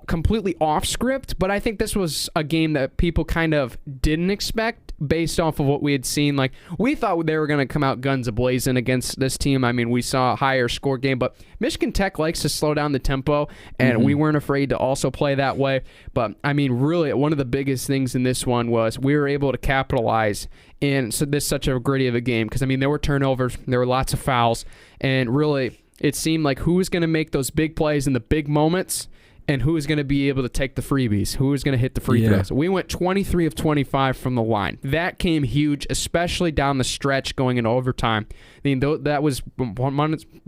Speaker 2: completely off script, but I think this was a game that people kind of didn't expect based off of what we had seen. We thought they were going to come out guns a-blazing against this team. We saw a higher score game, but Michigan Tech likes to slow down the tempo, and we weren't afraid to also play that way. But, really, one of the biggest things in this one was we were able to capitalize in such a gritty of a game because, there were turnovers, there were lots of fouls, and really it seemed like who was going to make those big plays in the big moments. and who was going to be able to take the freebies, who was going to hit the free throws. We went 23 of 25 from the line. That came huge, especially down the stretch going into overtime. I mean, that was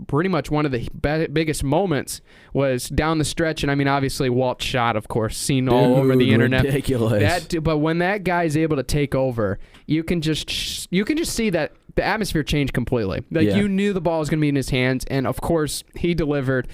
Speaker 2: pretty much one of the biggest moments was down the stretch. And, I mean, obviously, Walt's shot, of course, seen all over the internet.
Speaker 3: Ridiculous.
Speaker 2: But when that guy's able to take over, you can just see that the atmosphere changed completely. Like, you knew the ball was going to be in his hands, and, of course, he delivered.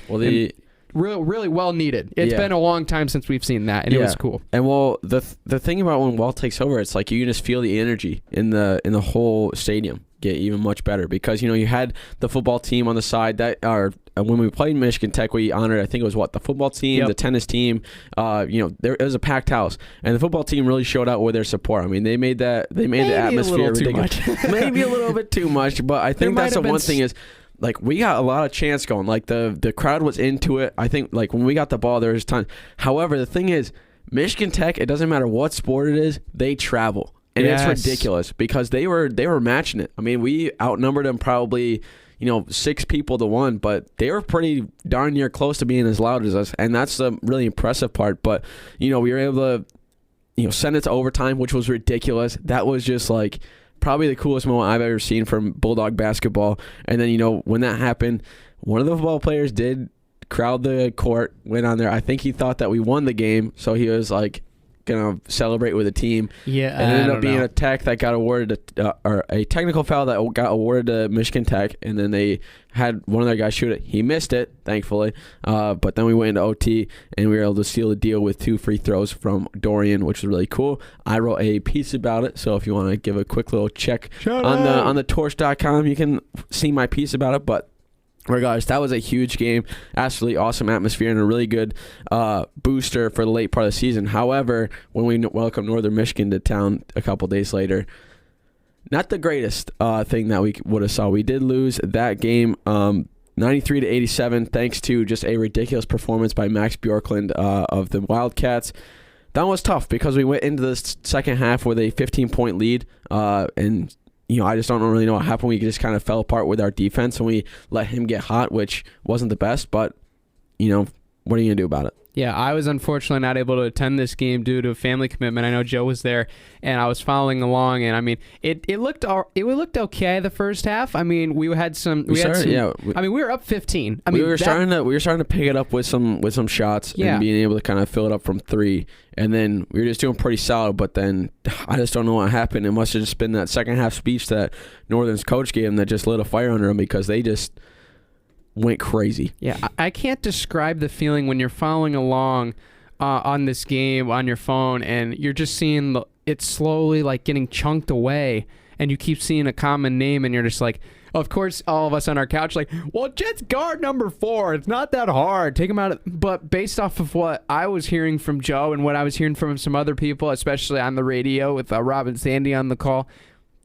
Speaker 3: Well,
Speaker 2: really well needed. It's been a long time since we've seen that, and it was cool.
Speaker 3: And well, the thing about when Walt takes over, it's like you can just feel the energy in the whole stadium get even much better, because you had the football team on the side that are when we played Michigan Tech, we honored, I think it was the football team, the tennis team. There was a packed house, and the football team really showed out with their support. I mean, they made the atmosphere ridiculous. Maybe a little bit too much, but I think that's the one thing is. Like, we got a lot of chance going. Like, the crowd was into it. I think, like, when we got the ball, there was tons. However, the thing is, Michigan Tech, it doesn't matter what sport it is, they travel. And it's ridiculous because they were matching it. I mean, we outnumbered them probably, 6 people to 1, but they were pretty darn near close to being as loud as us. And that's the really impressive part. But, we were able to, send it to overtime, which was ridiculous. That was just, like, probably the coolest moment I've ever seen from Bulldog basketball. And then, when that happened, one of the football players did crowd the court, went on there. I think he thought that we won the game, so he was like going to celebrate with the team.
Speaker 2: Yeah,
Speaker 3: and it ended up being a tech that got awarded or a technical foul that got awarded to Michigan Tech, and then they had one of their guys shoot it. He missed it, thankfully, but then we went into OT, and we were able to seal the deal with 2 free throws from Dorian, which was really cool. I wrote a piece about it, so if you want to give a quick little check on the torch.com, you can see my piece about it, but regardless, that was a huge game, absolutely awesome atmosphere, and a really good booster for the late part of the season. However, when we welcomed Northern Michigan to town a couple days later, not the greatest thing that we would have saw. We did lose that game 93-87, thanks to just a ridiculous performance by Max Bjorklund of the Wildcats. That was tough because we went into the second half with a 15-point lead, and I just don't really know what happened. We just kind of fell apart with our defense, and we let him get hot, which wasn't the best, but, what are you going to do about it?
Speaker 2: Yeah, I was unfortunately not able to attend this game due to a family commitment. I know Joe was there, and I was following along, and I mean, it looked okay the first half. I mean, we had some. We were up 15. I mean, we were starting
Speaker 3: to pick it up with some shots and being able to kind of fill it up from 3, and then we were just doing pretty solid. But then I just don't know what happened. It must have just been that second half speech that Northern's coach gave them that just lit a fire under them, because they just went crazy.
Speaker 2: Yeah, I can't describe the feeling when you're following along on this game on your phone, and you're just seeing it slowly like getting chunked away, and you keep seeing a common name, and you're just like, of course, all of us on our couch like, well, Jets guard number 4. It's not that hard. Take him out. But based off of what I was hearing from Joe and what I was hearing from some other people, especially on the radio with Rob and Sandy on the call,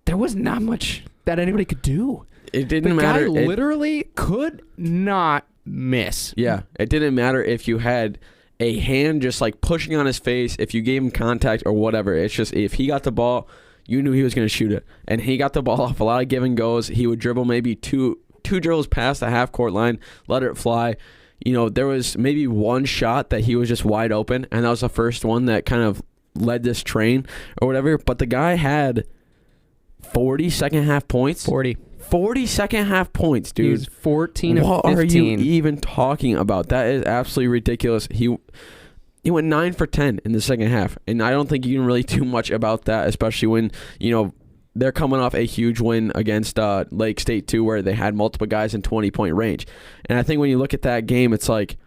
Speaker 2: there was not much that anybody could do.
Speaker 3: It didn't matter.
Speaker 2: The guy literally could not miss.
Speaker 3: Yeah, it didn't matter if you had a hand just like pushing on his face, if you gave him contact or whatever. It's just if he got the ball, you knew he was going to shoot it. And he got the ball off a lot of give and goes. He would dribble maybe two dribbles past the half-court line, let it fly. There was maybe one shot that he was just wide open, and that was the first one that kind of led this train or whatever. But the guy had 40 second half points. 40 second half points, dude.
Speaker 2: He was 14 of 15.
Speaker 3: What are you even talking about? That is absolutely ridiculous. He went 9 for 10 in the second half, and I don't think you can really do much about that, especially when, they're coming off a huge win against Lake State, too, where they had multiple guys in 20-point range. And I think when you look at that game, it's like,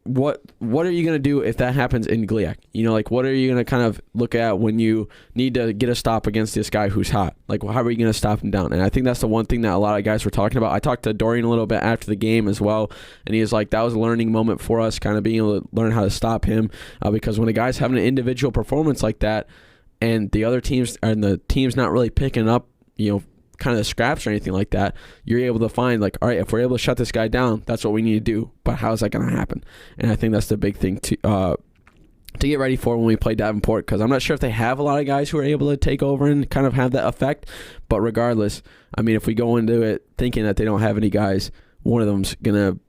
Speaker 3: what are you going to do if that happens in GLIAC? What are you going to kind of look at when you need to get a stop against this guy who's hot? Like, how are you going to stop him down? And I think that's the one thing that a lot of guys were talking about. I talked to Dorian a little bit after the game as well, and he was like, that was a learning moment for us, kind of being able to learn how to stop him, because when a guy's having an individual performance like that, and the other teams and the team's not really picking up, kind of the scraps or anything like that, you're able to find like, all right, if we're able to shut this guy down, that's what we need to do. But how is that going to happen? And I think that's the big thing to get ready for when we play Davenport, because I'm not sure if they have a lot of guys who are able to take over and kind of have that effect. But regardless, I mean, if we go into it thinking that they don't have any guys, one of them's going to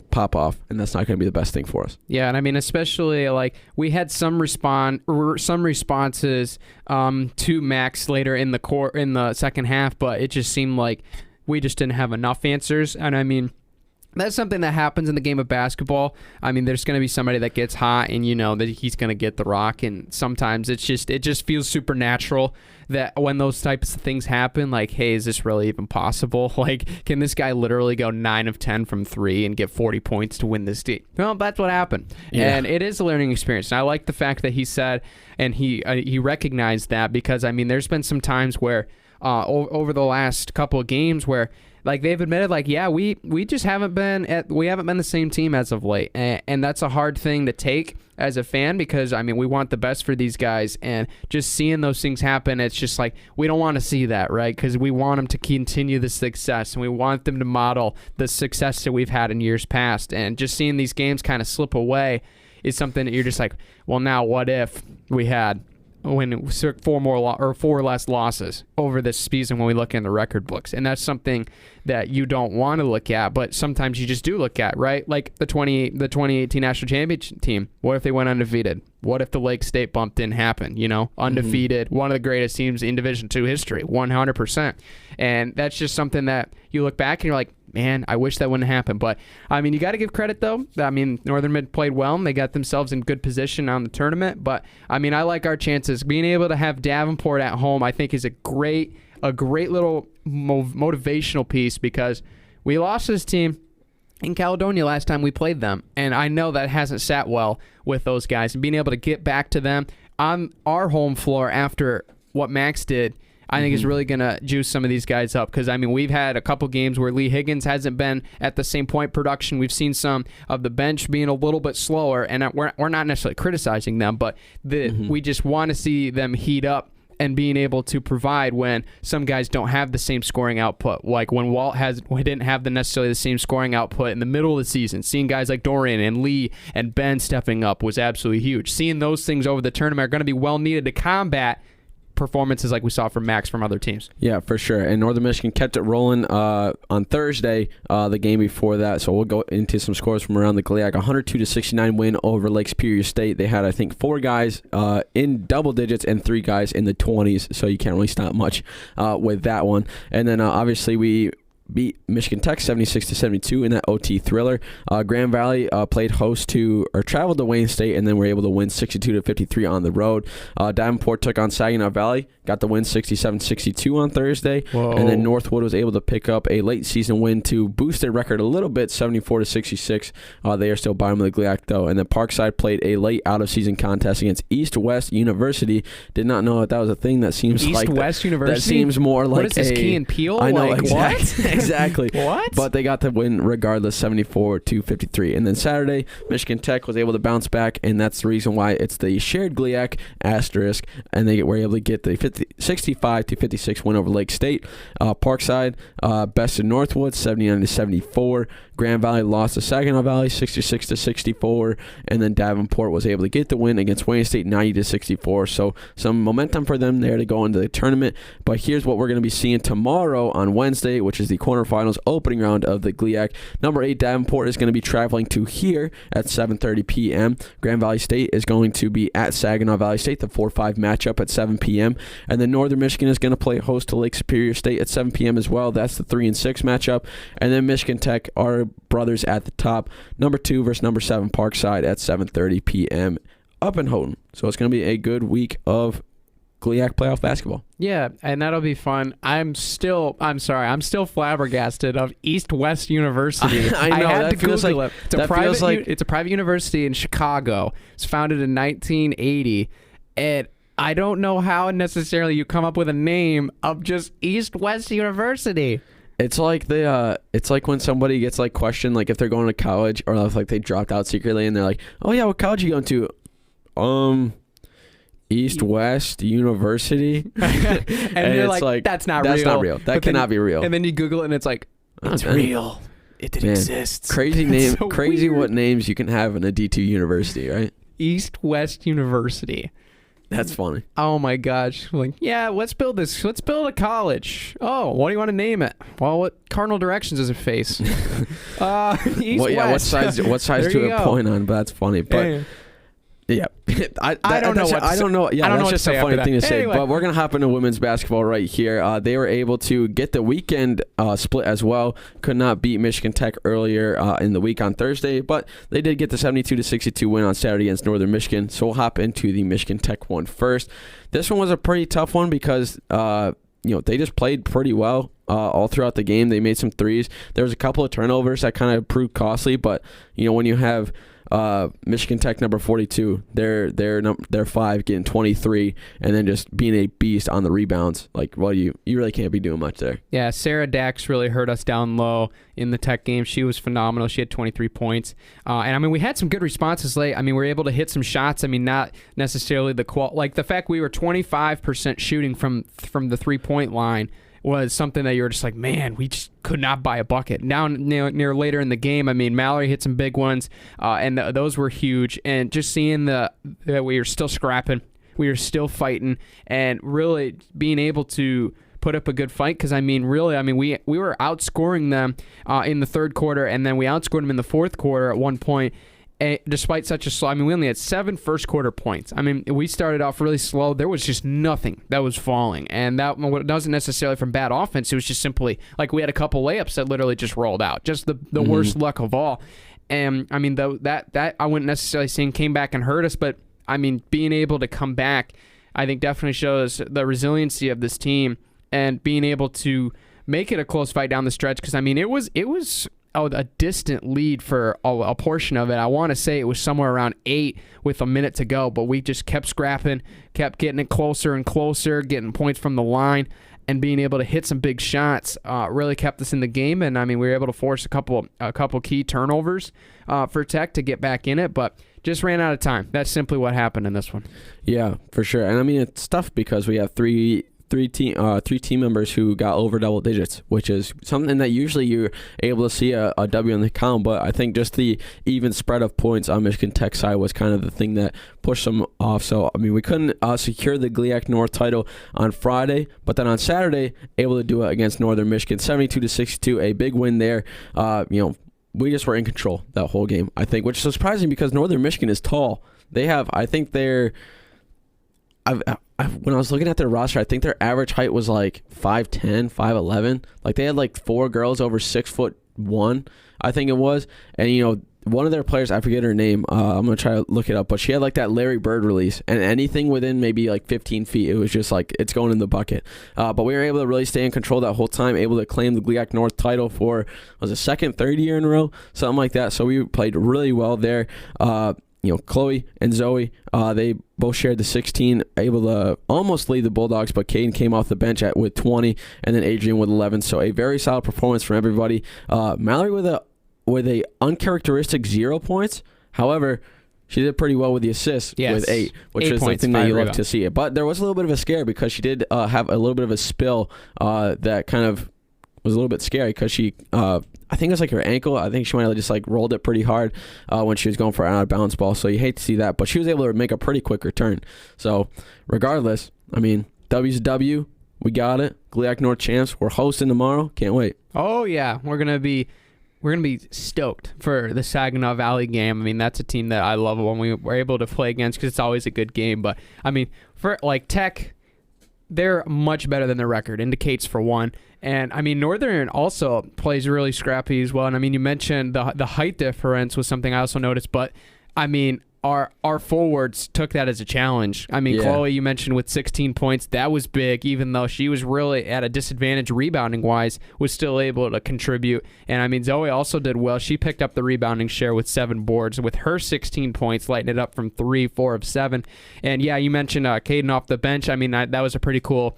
Speaker 3: pop off, and that's not going to be the best thing for us.
Speaker 2: Yeah, and I mean, especially like we had some responses to Max later in the second half, but it just seemed like we just didn't have enough answers. And I mean, that's something that happens in the game of basketball. I mean, there's going to be somebody that gets hot, and you know that he's going to get the rock. And sometimes it just feels supernatural that when those types of things happen, like, hey, is this really even possible? Like, can this guy literally go 9 of 10 from 3 and get 40 points to win this game? Well, that's what happened. Yeah. And it is a learning experience. And I like the fact that he said, and he recognized that, because I mean, there's been some times where over the last couple of games where, like, they've admitted, like, yeah, we just haven't been the same team as of late, and that's a hard thing to take as a fan, because I mean, we want the best for these guys, and just seeing those things happen, it's just like, we don't want to see that, right? Because we want them to continue the success, and we want them to model the success that we've had in years past, and just seeing these games kind of slip away is something that you're just like, well, now what if we had four less losses over this season when we look in the record books? And that's something that you don't want to look at, but sometimes you just do look at, right? Like the 2018 national championship team. What if they went undefeated? What if the Lake State bump didn't happen? Undefeated, one of the greatest teams in Division II history, 100%. And that's just something that you look back and you're like, man, I wish that wouldn't happen. But, I mean, you got to give credit, though. I mean, Northern Mid played well, and they got themselves in good position on the tournament. But, I mean, I like our chances. Being able to have Davenport at home, I think, is a great little motivational piece, because we lost this team in Caledonia last time we played them. And I know that hasn't sat well with those guys. And being able to get back to them on our home floor after what Max did, I think is really going to juice some of these guys up, because, I mean, we've had a couple games where Lee Higgins hasn't been at the same point production. We've seen some of the bench being a little bit slower, and we're not necessarily criticizing them, but we just want to see them heat up and being able to provide when some guys don't have the same scoring output. Like when Walt didn't have necessarily the same scoring output in the middle of the season. Seeing guys like Dorian and Lee and Ben stepping up was absolutely huge. Seeing those things over the tournament are going to be well needed to combat performances like we saw from Max from other teams. Yeah, for sure. And Northern Michigan kept it rolling on Thursday, the game before that. So we'll go into some scores from around the GLIAC. 102-69 win over Lake Superior State. They had, I think, 4 guys in double digits and 3 guys in the 20s. So you can't really stop much with that one. And then obviously we beat Michigan Tech 76-72 in that OT thriller. Grand Valley traveled to Wayne State, and then were able to win 62-53 on the road. Davenport took on Saginaw Valley, got the win 67-62 on Thursday. Whoa. And then Northwood was able to pick up a late season win to boost their record a little bit, 74-66. They are still bottom of the GLIAC though. And then Parkside played a late out of season contest against East West University. Did not know that was a thing. That seems East West University.
Speaker 3: That seems more like
Speaker 2: what is this, Key and Peele?
Speaker 3: I know,
Speaker 2: like,
Speaker 3: exactly.
Speaker 2: What?
Speaker 3: Exactly.
Speaker 2: What?
Speaker 3: But they got the win regardless, 74-53. And then Saturday, Michigan Tech was able to bounce back, and that's the reason why it's the shared GLIAC asterisk, and they were able to get the 65-56 win over Lake State. Parkside bested Northwood 79-74. Grand Valley lost to Saginaw Valley 66-64, and then Davenport was able to get the win against Wayne State 90-64. So some momentum for them there to go into the tournament. But here's what we're going to be seeing tomorrow on Wednesday, which is the quarterfinals opening round of the GLIAC. Number 8 Davenport is going to be traveling to here at 7:30 p.m. Grand Valley State is going to be at Saginaw Valley State, the 4-5 matchup at 7 p.m. And then Northern Michigan is going to play host to Lake Superior State at 7 p.m. as well. That's the 3-6 matchup. And then Michigan Tech are brothers at the top, number 2 versus number 7 Parkside at 7:30 p.m. up in Houghton. So it's going to be a good week of GLIAC playoff basketball. Yeah, and that'll be fun. I'm still flabbergasted of East West University. I know. I had to Google it. It's a private university in Chicago. It's founded in 1980, and I don't know how necessarily you come up with a name of just East West University. It's like it's like when somebody gets like questioned, like if they're going to college or if like they dropped out secretly and they're like, "Oh yeah, what college are you going to?" East West University. and you're like, that's not real. That cannot be real. And then you Google it and it's like, it's real. It didn't exist. Crazy name. So crazy weird. What names you can have in a D2 university, right? East West University. That's funny.
Speaker 2: Oh my gosh! Like, yeah, let's build this. Let's build a college. Oh, what do you want to name it? Well, what cardinal directions does it face? East,
Speaker 3: What size to a point on? But that's funny. But yeah, I don't know. I don't know. Yeah, that's just a funny thing to say. But we're gonna hop into women's basketball right here. They were able to get the weekend split as well. Could not beat Michigan Tech earlier in the week on Thursday, but they did get the 72-62 win on Saturday against Northern Michigan. So we'll hop into the Michigan Tech one first. This one was a pretty tough one because they just played pretty well all throughout the game. They made some threes. There was a couple of turnovers that kind of proved costly, but when you have Michigan Tech number 42, they're 5 getting 23 and then just being a beast on the rebounds. Like, well, you really can't be doing much there.
Speaker 2: Yeah, Sarah Dax really hurt us down low in the Tech game. She was phenomenal. She had 23 points. And we had some good responses late. We were able to hit some shots. Not necessarily the the fact we were 25% shooting from the 3-point line was something that you were just like, man, we just could not buy a bucket. Now, near later in the game, Mallory hit some big ones, and those were huge. And just seeing that we were still scrapping, we were still fighting, and really being able to put up a good fight. Because we were outscoring them in the third quarter, and then we outscored them in the fourth quarter at one point. Despite such a slow, we only had 7 first quarter points. We started off really slow. There was just nothing that was falling, and that wasn't necessarily from bad offense. It was just simply like we had a couple layups that literally just rolled out. Just the worst luck of all. And that I wouldn't necessarily say came back and hurt us, but being able to come back, I think definitely shows the resiliency of this team and being able to make it a close fight down the stretch. Because it was a distant lead for a portion of it. I want to say it was somewhere around 8 with a minute to go, but we just kept scrapping, kept getting it closer and closer, getting points from the line, and being able to hit some big shots really kept us in the game. And we were able to force a couple key turnovers for Tech to get back in it, but just ran out of time. That's simply what happened in this one.
Speaker 3: Yeah, for sure. And it's tough because we have three team members who got over double digits, which is something that usually you're able to see a W on the count. But I think just the even spread of points on Michigan Tech side was kind of the thing that pushed them off. So we couldn't secure the GLIAC North title on Friday, but then on Saturday able to do it against Northern Michigan, 72-62, a big win there. We just were in control that whole game, I think, which is surprising because Northern Michigan is tall. When I was looking at their roster, I think their average height was like 5'10", 5'11". Like they had like 4 girls over 6'1", I think it was. And one of their players, I forget her name. I'm gonna try to look it up, but she had like that Larry Bird release, and anything within maybe like 15 feet, it was just like it's going in the bucket. But we were able to really stay in control that whole time, able to claim the GLIAC North title for third year in a row, something like that. So we played really well there. Chloe and Zoe, they both shared the 16, able to almost lead the Bulldogs, but Caden came off the bench with 20, and then Adrian with 11. So a very solid performance from everybody. Mallory with a uncharacteristic 0 points. However, she did pretty well with the assists with 8, which is the thing that you love to see. But there was a little bit of a scare because she did have a little bit of a spill that kind of was a little bit scary because she I think it was like her ankle. I think she might have just like rolled it pretty hard when she was going for an out of bounds ball. So you hate to see that, but she was able to make a pretty quick return. So regardless, W's a W. We got it. GLIAC North champs. We're hosting tomorrow. Can't wait.
Speaker 2: Oh yeah, we're gonna be stoked for the Saginaw Valley game. That's a team that I love when we were able to play against because it's always a good game. But for like Tech, they're much better than their record indicates for one. And Northern also plays really scrappy as well. And you mentioned the height difference was something I also noticed, but our forwards took that as a challenge.
Speaker 3: Yeah.
Speaker 2: Chloe, you mentioned with 16 points, that was big, even though she was really at a disadvantage rebounding wise, was still able to contribute. And Zoe also did well. She picked up the rebounding share with 7 boards with her 16 points, lighting it up from 3, 4 of 7. And yeah, you mentioned Caden off the bench. That was a pretty cool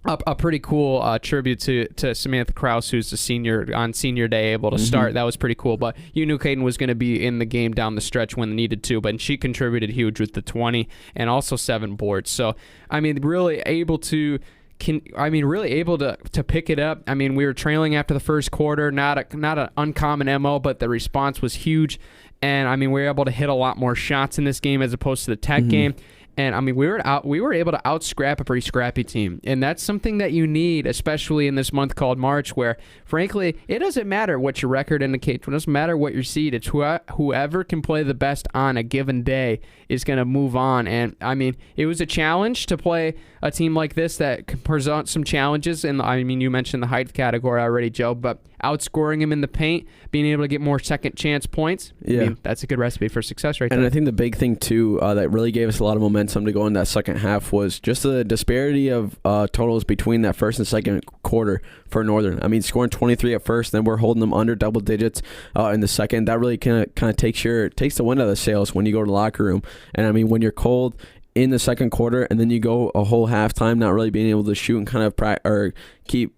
Speaker 2: a pretty cool tribute to Samantha Krause, who's the senior on senior day, able to start. That was pretty cool. But you knew Caden was going to be in the game down the stretch when needed to. But she contributed huge with the 20 and also 7 boards. So really able to pick it up. We were trailing after the first quarter, not an uncommon MO, but the response was huge. And we were able to hit a lot more shots in this game as opposed to the Tech game. And I mean, we were able to out-scrap a pretty scrappy team. And that's something that you need, especially in this month called March, where, frankly, it doesn't matter what your record indicates. It doesn't matter what your seed. It's whoever can play the best on a given day is going to move on. And, I mean, it was a challenge to play a team like this that can present some challenges. And, I mean, you mentioned the height category already, Joe, but outscoring him in the paint, being able to get more second chance points, I mean, that's a good recipe for success right there.
Speaker 3: And I think the big thing, too, that really gave us a lot of momentum to go in that second half was just the disparity of totals between that first and second quarter for Northern. I mean, scoring 23 at first, then we're holding them under double digits in the second. That really kind of takes the wind out of the sails when you go to the locker room. And, I mean, when you're cold in the second quarter and then you go a whole halftime not really being able to shoot and kind of keep,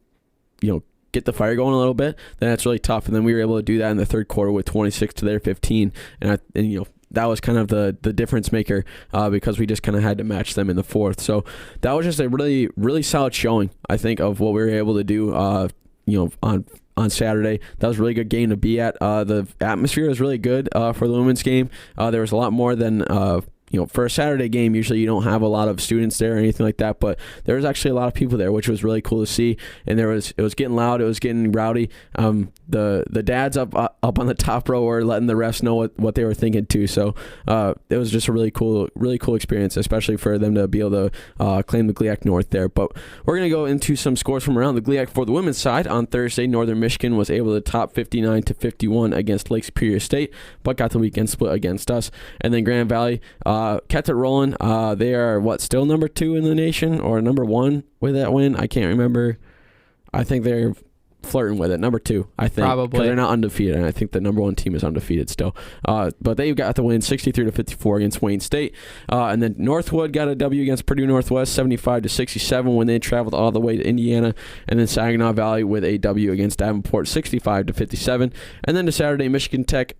Speaker 3: get the fire going a little bit, then that's really tough. And then we were able to do that in the third quarter with 26 to their 15. And that was kind of the difference maker because we just kind of had to match them in the fourth. So that was just a really, really solid showing, I think, of what we were able to do, on Saturday. That was a really good game to be at. The atmosphere was really good for the women's game. There was a lot more than for a Saturday game, usually you don't have a lot of students there or anything like that, but there was actually a lot of people there, which was really cool to see. And it was getting loud, it was getting rowdy. The dads up on the top row were letting the refs know what they were thinking too. So it was just a really cool experience, especially for them to be able to claim the GLIAC North there. But we're going to go into some scores from around the GLIAC for the women's side. On Thursday, Northern Michigan was able to top 59-51 against Lake Superior State, but got the weekend split against us. And then Grand Valley kept it rolling. They are still number 2 in the nation or number 1 with that win? I can't remember. I think they're flirting with it. Number 2, I think.
Speaker 2: Probably.
Speaker 3: Because they're not undefeated, and I think the number 1 team is undefeated still. But they got the win 63-54 against Wayne State. And then Northwood got a W against Purdue Northwest 75-67 when they traveled all the way to Indiana. And then Saginaw Valley with a W against Davenport 65-57. And then to Saturday, Michigan Tech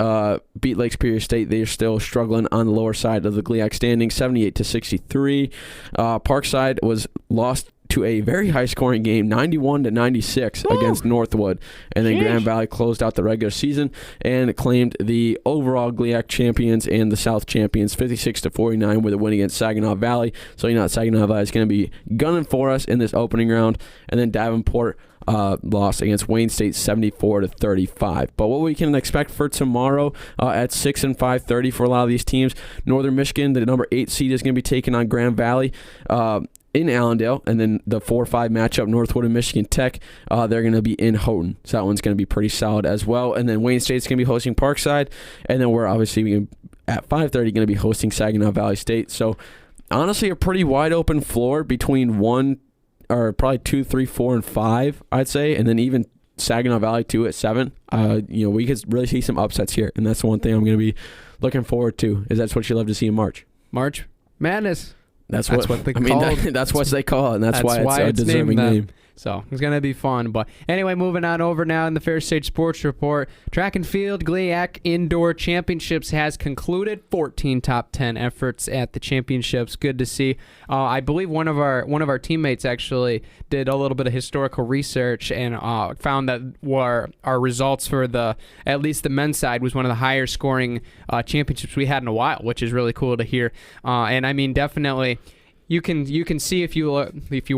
Speaker 3: beat Lake Superior State. They're still struggling on the lower side of the GLIAC standing 78-63. Parkside was lost to a very high-scoring game, 91-96 against Northwood. And then Grand Valley closed out the regular season and claimed the overall GLIAC champions and the South champions 56-49 with a win against Saginaw Valley. So, Saginaw Valley is going to be gunning for us in this opening round. And then Davenport lost against Wayne State 74-35. But what we can expect for tomorrow at 6 and 5:30 for a lot of these teams, Northern Michigan, the number 8 seed, is going to be taking on Grand Valley in Allendale, and then the 4-5 matchup, Northwood and Michigan Tech, they're going to be in Houghton. So that one's going to be pretty solid as well. And then Wayne State's going to be hosting Parkside, and then we're obviously at 5:30 going to be hosting Saginaw Valley State. So honestly, a pretty wide open floor between 1 or probably 2, 3, 4, and 5, I'd say, and then even Saginaw Valley 2 at 7. We could really see some upsets here, and that's the one thing I'm going to be looking forward to. Is that's what you love to see in March.
Speaker 2: March Madness.
Speaker 3: That's what they call it. That's what they call it, and that's why it's a deserving name.
Speaker 2: So it's going to be fun. But anyway, moving on over now in the Ferris Sports Report. Track and Field GLIAC Indoor Championships has concluded. 14 top 10 efforts at the championships. Good to see. I believe one of our teammates actually did a little bit of historical research and found that our results for at least the men's side was one of the higher scoring championships we had in a while, which is really cool to hear. And I mean, definitely. You can see if you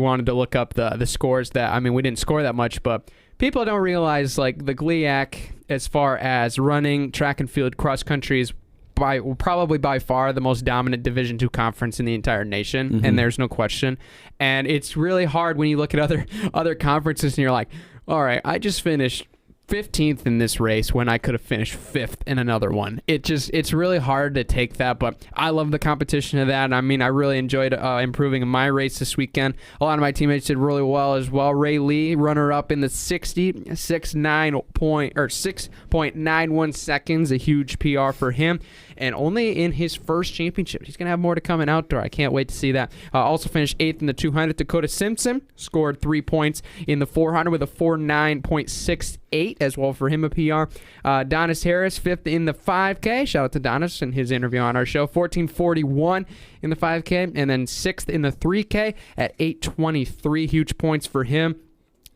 Speaker 2: wanted to look up the scores that, we didn't score that much, but people don't realize like the GLIAC as far as running, track and field, cross country is probably by far the most dominant Division II conference in the entire nation, and there's no question. And it's really hard when you look at other conferences and you're like, all right, I just finished 15th in this race when I could have finished 5th in another one. It's really hard to take that, but I love the competition of that. I really enjoyed improving in my race this weekend. A lot of my teammates did really well as well. Ray Lee, runner-up in the 6.91 seconds, a huge PR for him, and only in his first championship. He's going to have more to come in outdoor. I can't wait to see that. Also finished 8th in the 200. Dakota Simpson scored 3 points in the 400 with a 4.9.68 as well for him, a PR. Donis Harris, 5th in the 5K. Shout out to Donis and his interview on our show. 14.41 in the 5K. And then 6th in the 3K at 8.23. Huge points for him.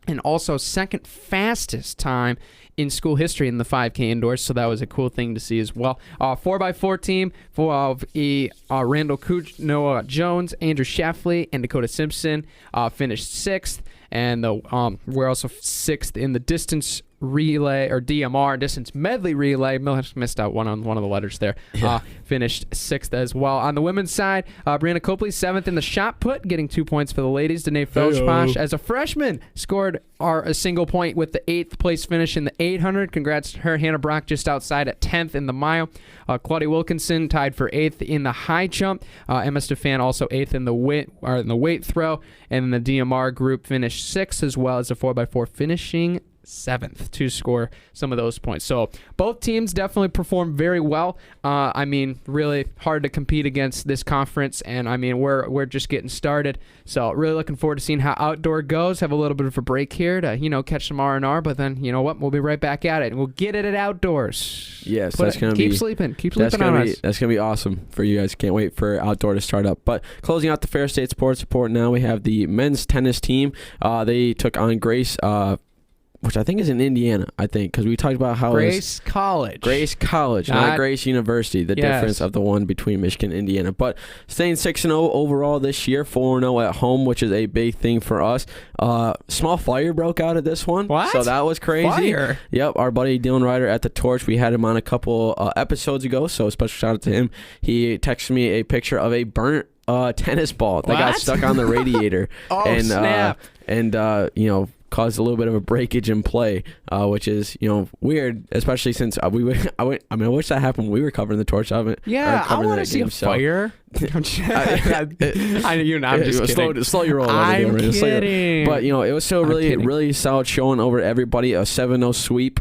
Speaker 2: and also second fastest time in school history in the 5K indoors, so that was a cool thing to see as well. 4x4 team for Randall Cooch, Noah Jones, Andrew Shafley, and Dakota Simpson finished 6th, and we're also 6th in the distance relay, or DMR, distance medley relay. Missed out one on one of the letters there. Finished 6th as well. On the women's side, Brianna Copley 7th in the shot put, getting 2 points for the ladies. Danae Felchposh, as a freshman, scored a single point with the 8th place finish in the 800. Congrats to her. Hannah Brock just outside at 10th in the mile. Claudia Wilkinson tied for 8th in the high jump. Emma Stefan also 8th in the weight throw. And the DMR group finished 6th, as well as the 4x4 finishing 7th to score some of those points. So both teams definitely performed very well. Really hard to compete against this conference, and we're just getting started. So really looking forward to seeing how outdoor goes. Have a little bit of a break here to catch some R&R, but then you know what, we'll be right back at it, and we'll get it at outdoors.
Speaker 3: Yes,
Speaker 2: keep sleeping on us.
Speaker 3: That's gonna be awesome for you guys. Can't wait for outdoor to start up. But closing out the Ferris State Sports Report now, we have the men's tennis team. They took on Grace, which I think is in Indiana, because we talked about how
Speaker 2: Grace College,
Speaker 3: not Grace University, the difference of the one between Michigan and Indiana. But staying 6-0 overall this year, 4-0 at home, which is a big thing for us. Small fire broke out at this one.
Speaker 2: What?
Speaker 3: So that was crazy.
Speaker 2: Fire?
Speaker 3: Yep, our buddy Dylan Ryder at the Torch, we had him on a couple episodes ago, so a special shout out to him. He texted me a picture of a burnt tennis ball that got stuck on the radiator.
Speaker 2: Snap.
Speaker 3: Caused a little bit of a breakage in play, which is weird, especially since I wish that happened when we were covering the Torch of it.
Speaker 2: Yeah, I want to see a fire. I'm just kidding.
Speaker 3: Slow your roll.
Speaker 2: I'm kidding.
Speaker 3: But it was still really solid showing over everybody. A 7-0 sweep.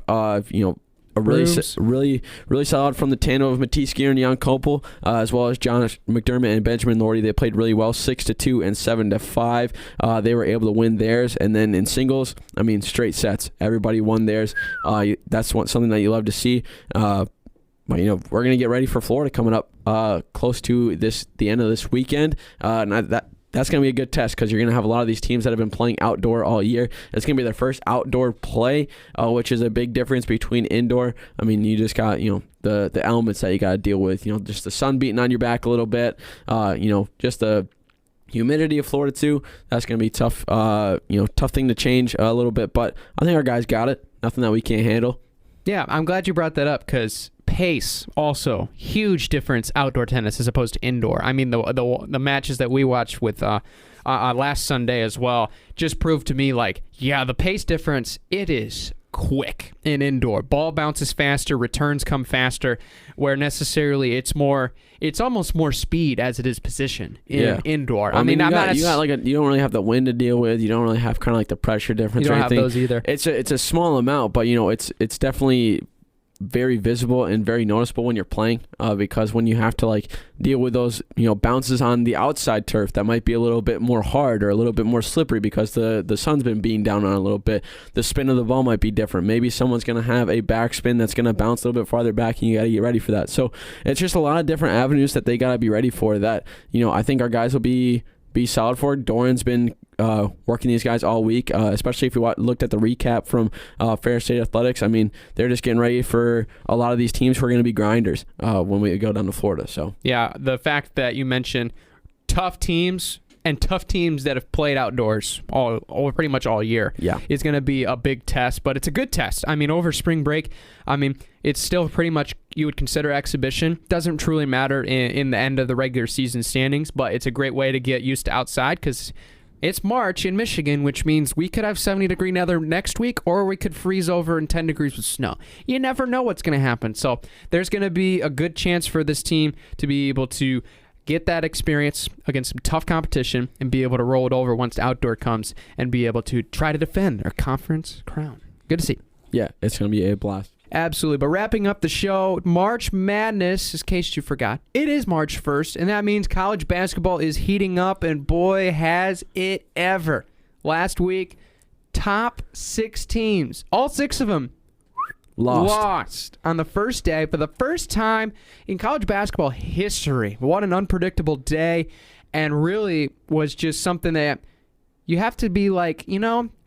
Speaker 3: A really solid from the tandem of Matisse Gear and Jan Kopel, as well as John McDermott and Benjamin Lordy. They played really well, 6-2 and 7-5. They were able to win theirs, and then in singles, straight sets. Everybody won theirs. That's something that you love to see. But we're gonna get ready for Florida coming up close to the end of this weekend. That's going to be a good test because you're going to have a lot of these teams that have been playing outdoor all year. It's going to be their first outdoor play, which is a big difference between indoor. You just got, the elements that you got to deal with, just the sun beating on your back a little bit, just the humidity of Florida too. That's going to be tough, tough thing to change a little bit. But I think our guys got it. Nothing that we can't handle.
Speaker 2: Yeah, I'm glad you brought that up because pace also huge difference outdoor tennis as opposed to indoor. The matches that we watched with last Sunday as well just proved to me the pace difference, it is quick in indoor. Ball bounces faster, returns come faster, where necessarily it's almost more speed as it is position in indoor.
Speaker 3: You don't really have the wind to deal with. You don't really have kind of the pressure difference.
Speaker 2: You don't
Speaker 3: or
Speaker 2: have
Speaker 3: anything.
Speaker 2: those either.
Speaker 3: It's a small amount, but it's definitely very visible and very noticeable when you're playing, because when you have to deal with those bounces on the outside turf that might be a little bit more hard or a little bit more slippery because the sun's been beating down on it a little bit. The spin of the ball might be different. Maybe someone's going to have a backspin that's going to bounce a little bit farther back, and you got to get ready for that. So it's just a lot of different avenues that they got to be ready for that I think our guys will be solid for. Doran's been working these guys all week, especially if you looked at the recap from Ferris State Athletics. They're just getting ready for a lot of these teams who are going to be grinders when we go down to Florida. So yeah,
Speaker 2: the fact that you mentioned tough teams that have played outdoors pretty much all year is going to be a big test, but it's a good test. Over spring break, it's still pretty much you would consider exhibition. Doesn't truly matter in the end of the regular season standings, but it's a great way to get used to outside because it's March in Michigan, which means we could have 70-degree weather next week, or we could freeze over in 10 degrees with snow. You never know what's going to happen. So there's going to be a good chance for this team to be able to get that experience against some tough competition and be able to roll it over once the outdoor comes and be able to try to defend our conference crown. Good to see.
Speaker 3: Yeah, it's going to be a blast.
Speaker 2: Absolutely. But wrapping up the show, March Madness, in case you forgot, it is March 1st, and that means college basketball is heating up, and boy, has it ever. Last week, top 6 teams, all 6 of them, lost on the first day for the first time in college basketball history. What an unpredictable day, and really was just something that you have to be like,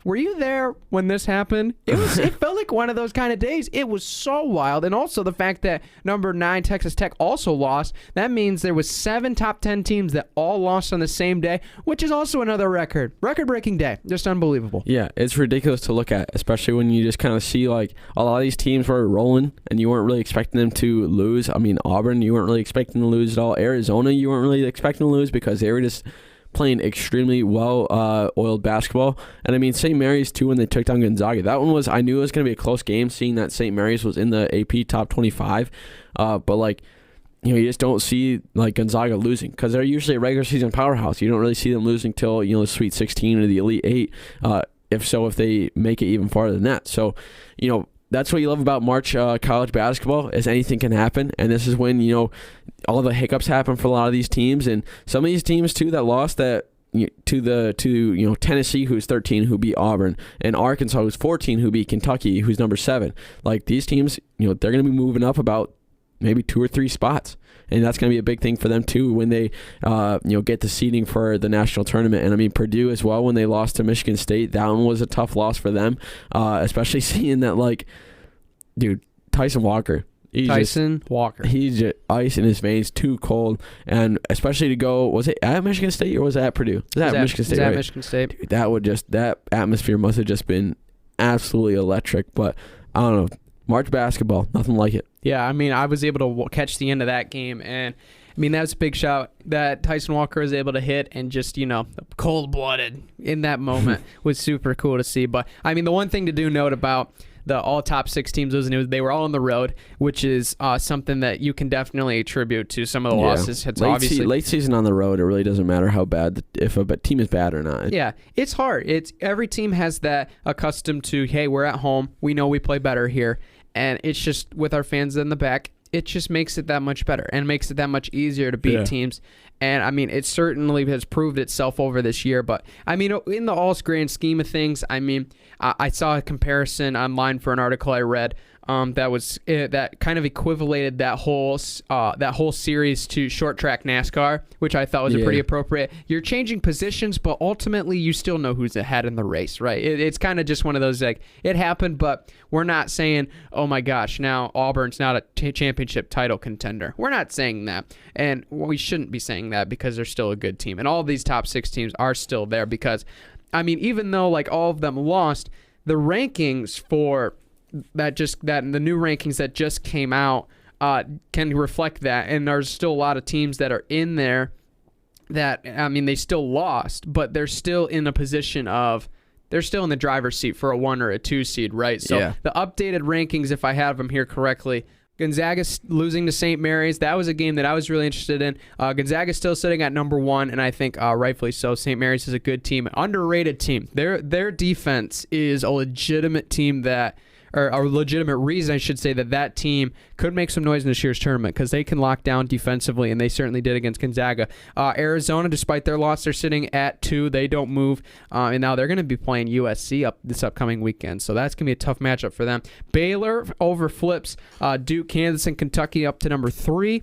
Speaker 2: were you there when this happened? It felt like one of those kind of days. It was so wild. And also the fact that number 9 Texas Tech also lost. That means there was 7 top 10 teams that all lost on the same day, which is also another record-breaking day. Just unbelievable.
Speaker 3: Yeah, it's ridiculous to look at, especially when you just kind of see like a lot of these teams were rolling and you weren't really expecting them to lose. I mean, Auburn, you weren't really expecting to lose at all. Arizona, you weren't really expecting to lose because they were just playing extremely well-oiled basketball. And I mean, St. Mary's, too, when they took down Gonzaga. That one I knew it was going to be a close game, seeing that St. Mary's was in the AP top 25. But, like, you just don't see, like, Gonzaga losing because they're usually a regular season powerhouse. You don't really see them losing till, the Sweet 16 or the Elite 8, if they make it even farther than that. So, that's what you love about March college basketball is anything can happen. And this is when, all the hiccups happen for a lot of these teams. And some of these teams, too, that lost that to Tennessee, who's 13, who beat Auburn, and Arkansas, who's 14, who beat Kentucky, who's number 7. Like, these teams, they're going to be moving up about maybe 2 or 3 spots. And that's going to be a big thing for them, too, when they, get the seeding for the national tournament. And, I mean, Purdue as well, when they lost to Michigan State, that one was a tough loss for them, especially seeing that, like, dude, Tyson Walker. He's just ice in his veins, too cold. And especially to go, was it at Michigan State or was it at Purdue? It was at Michigan State, right?
Speaker 2: Michigan State.
Speaker 3: Dude, that atmosphere must have just been absolutely electric. But, I don't know. March basketball, nothing like it.
Speaker 2: Yeah, I mean, I was able to catch the end of that game, and I mean, that was a big shot that Tyson Walker was able to hit, and just, cold-blooded in that moment was super cool to see. But, I mean, the one thing to note about the all top 6 teams they were all on the road, which is something that you can definitely attribute to some of the losses. It's
Speaker 3: late season on the road, it really doesn't matter how bad, if a team is bad or not.
Speaker 2: Yeah, it's hard. Every team has that accustomed to, hey, we're at home. We know we play better here. And it's just with our fans in the back, it just makes it that much better and makes it that much easier to beat teams. And, I mean, it certainly has proved itself over this year. But, I mean, in the all grand scheme of things, I mean, I saw a comparison online for an article I read that kind of equivalated that whole series to short track NASCAR, which I thought was pretty appropriate. You're changing positions, but ultimately you still know who's ahead in the race, right? It's kind of just one of those, like, it happened, but we're not saying, oh my gosh, now Auburn's not a championship title contender. We're not saying that, and we shouldn't be saying that because they're still a good team, and all of these top 6 teams are still there because, I mean, even though like all of them lost, the rankings for the new rankings that just came out can reflect that, and there's still a lot of teams that are in there that, I mean, they still lost, but they're still in a position of, they're still in the driver's seat for a 1 or a 2 seed, right? So the updated rankings, if I have them here correctly, Gonzaga losing to St. Mary's, that was a game that I was really interested in. Gonzaga's still sitting at number 1, and I think rightfully so. St. Mary's is a good team, underrated team. Their defense is a legitimate team or a legitimate reason, I should say, that team could make some noise in this year's tournament because they can lock down defensively, and they certainly did against Gonzaga. Arizona, despite their loss, they're sitting at 2. They don't move, and now they're going to be playing USC this upcoming weekend, so that's going to be a tough matchup for them. Baylor overflips Duke, Kansas, and Kentucky up to number 3,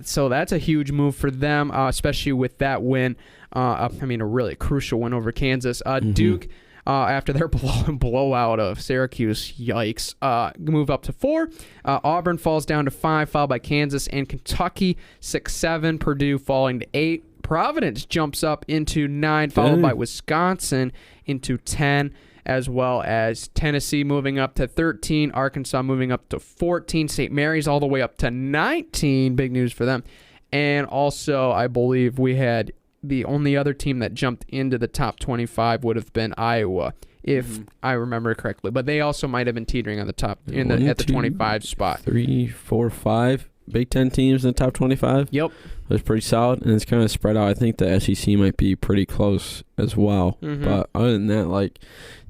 Speaker 2: so that's a huge move for them, especially with that win. I mean, a really crucial win over Kansas. Duke, after their blowout of Syracuse, yikes, move up to 4. Auburn falls down to 5, followed by Kansas and Kentucky, 6-7. Purdue falling to 8. Providence jumps up into 9, followed by Wisconsin into 10, as well as Tennessee moving up to 13, Arkansas moving up to 14, St. Mary's all the way up to 19, big news for them. And also, I believe we had the only other team that jumped into the top 25 would have been Iowa, if I remember correctly. But they also might have been teetering on the top at the 25 spot. 3, 4, 5 Big Ten teams in the top 25. Yep,
Speaker 3: it was pretty solid, and it's kind of spread out. I think the SEC might be pretty close as well. But other than that, like,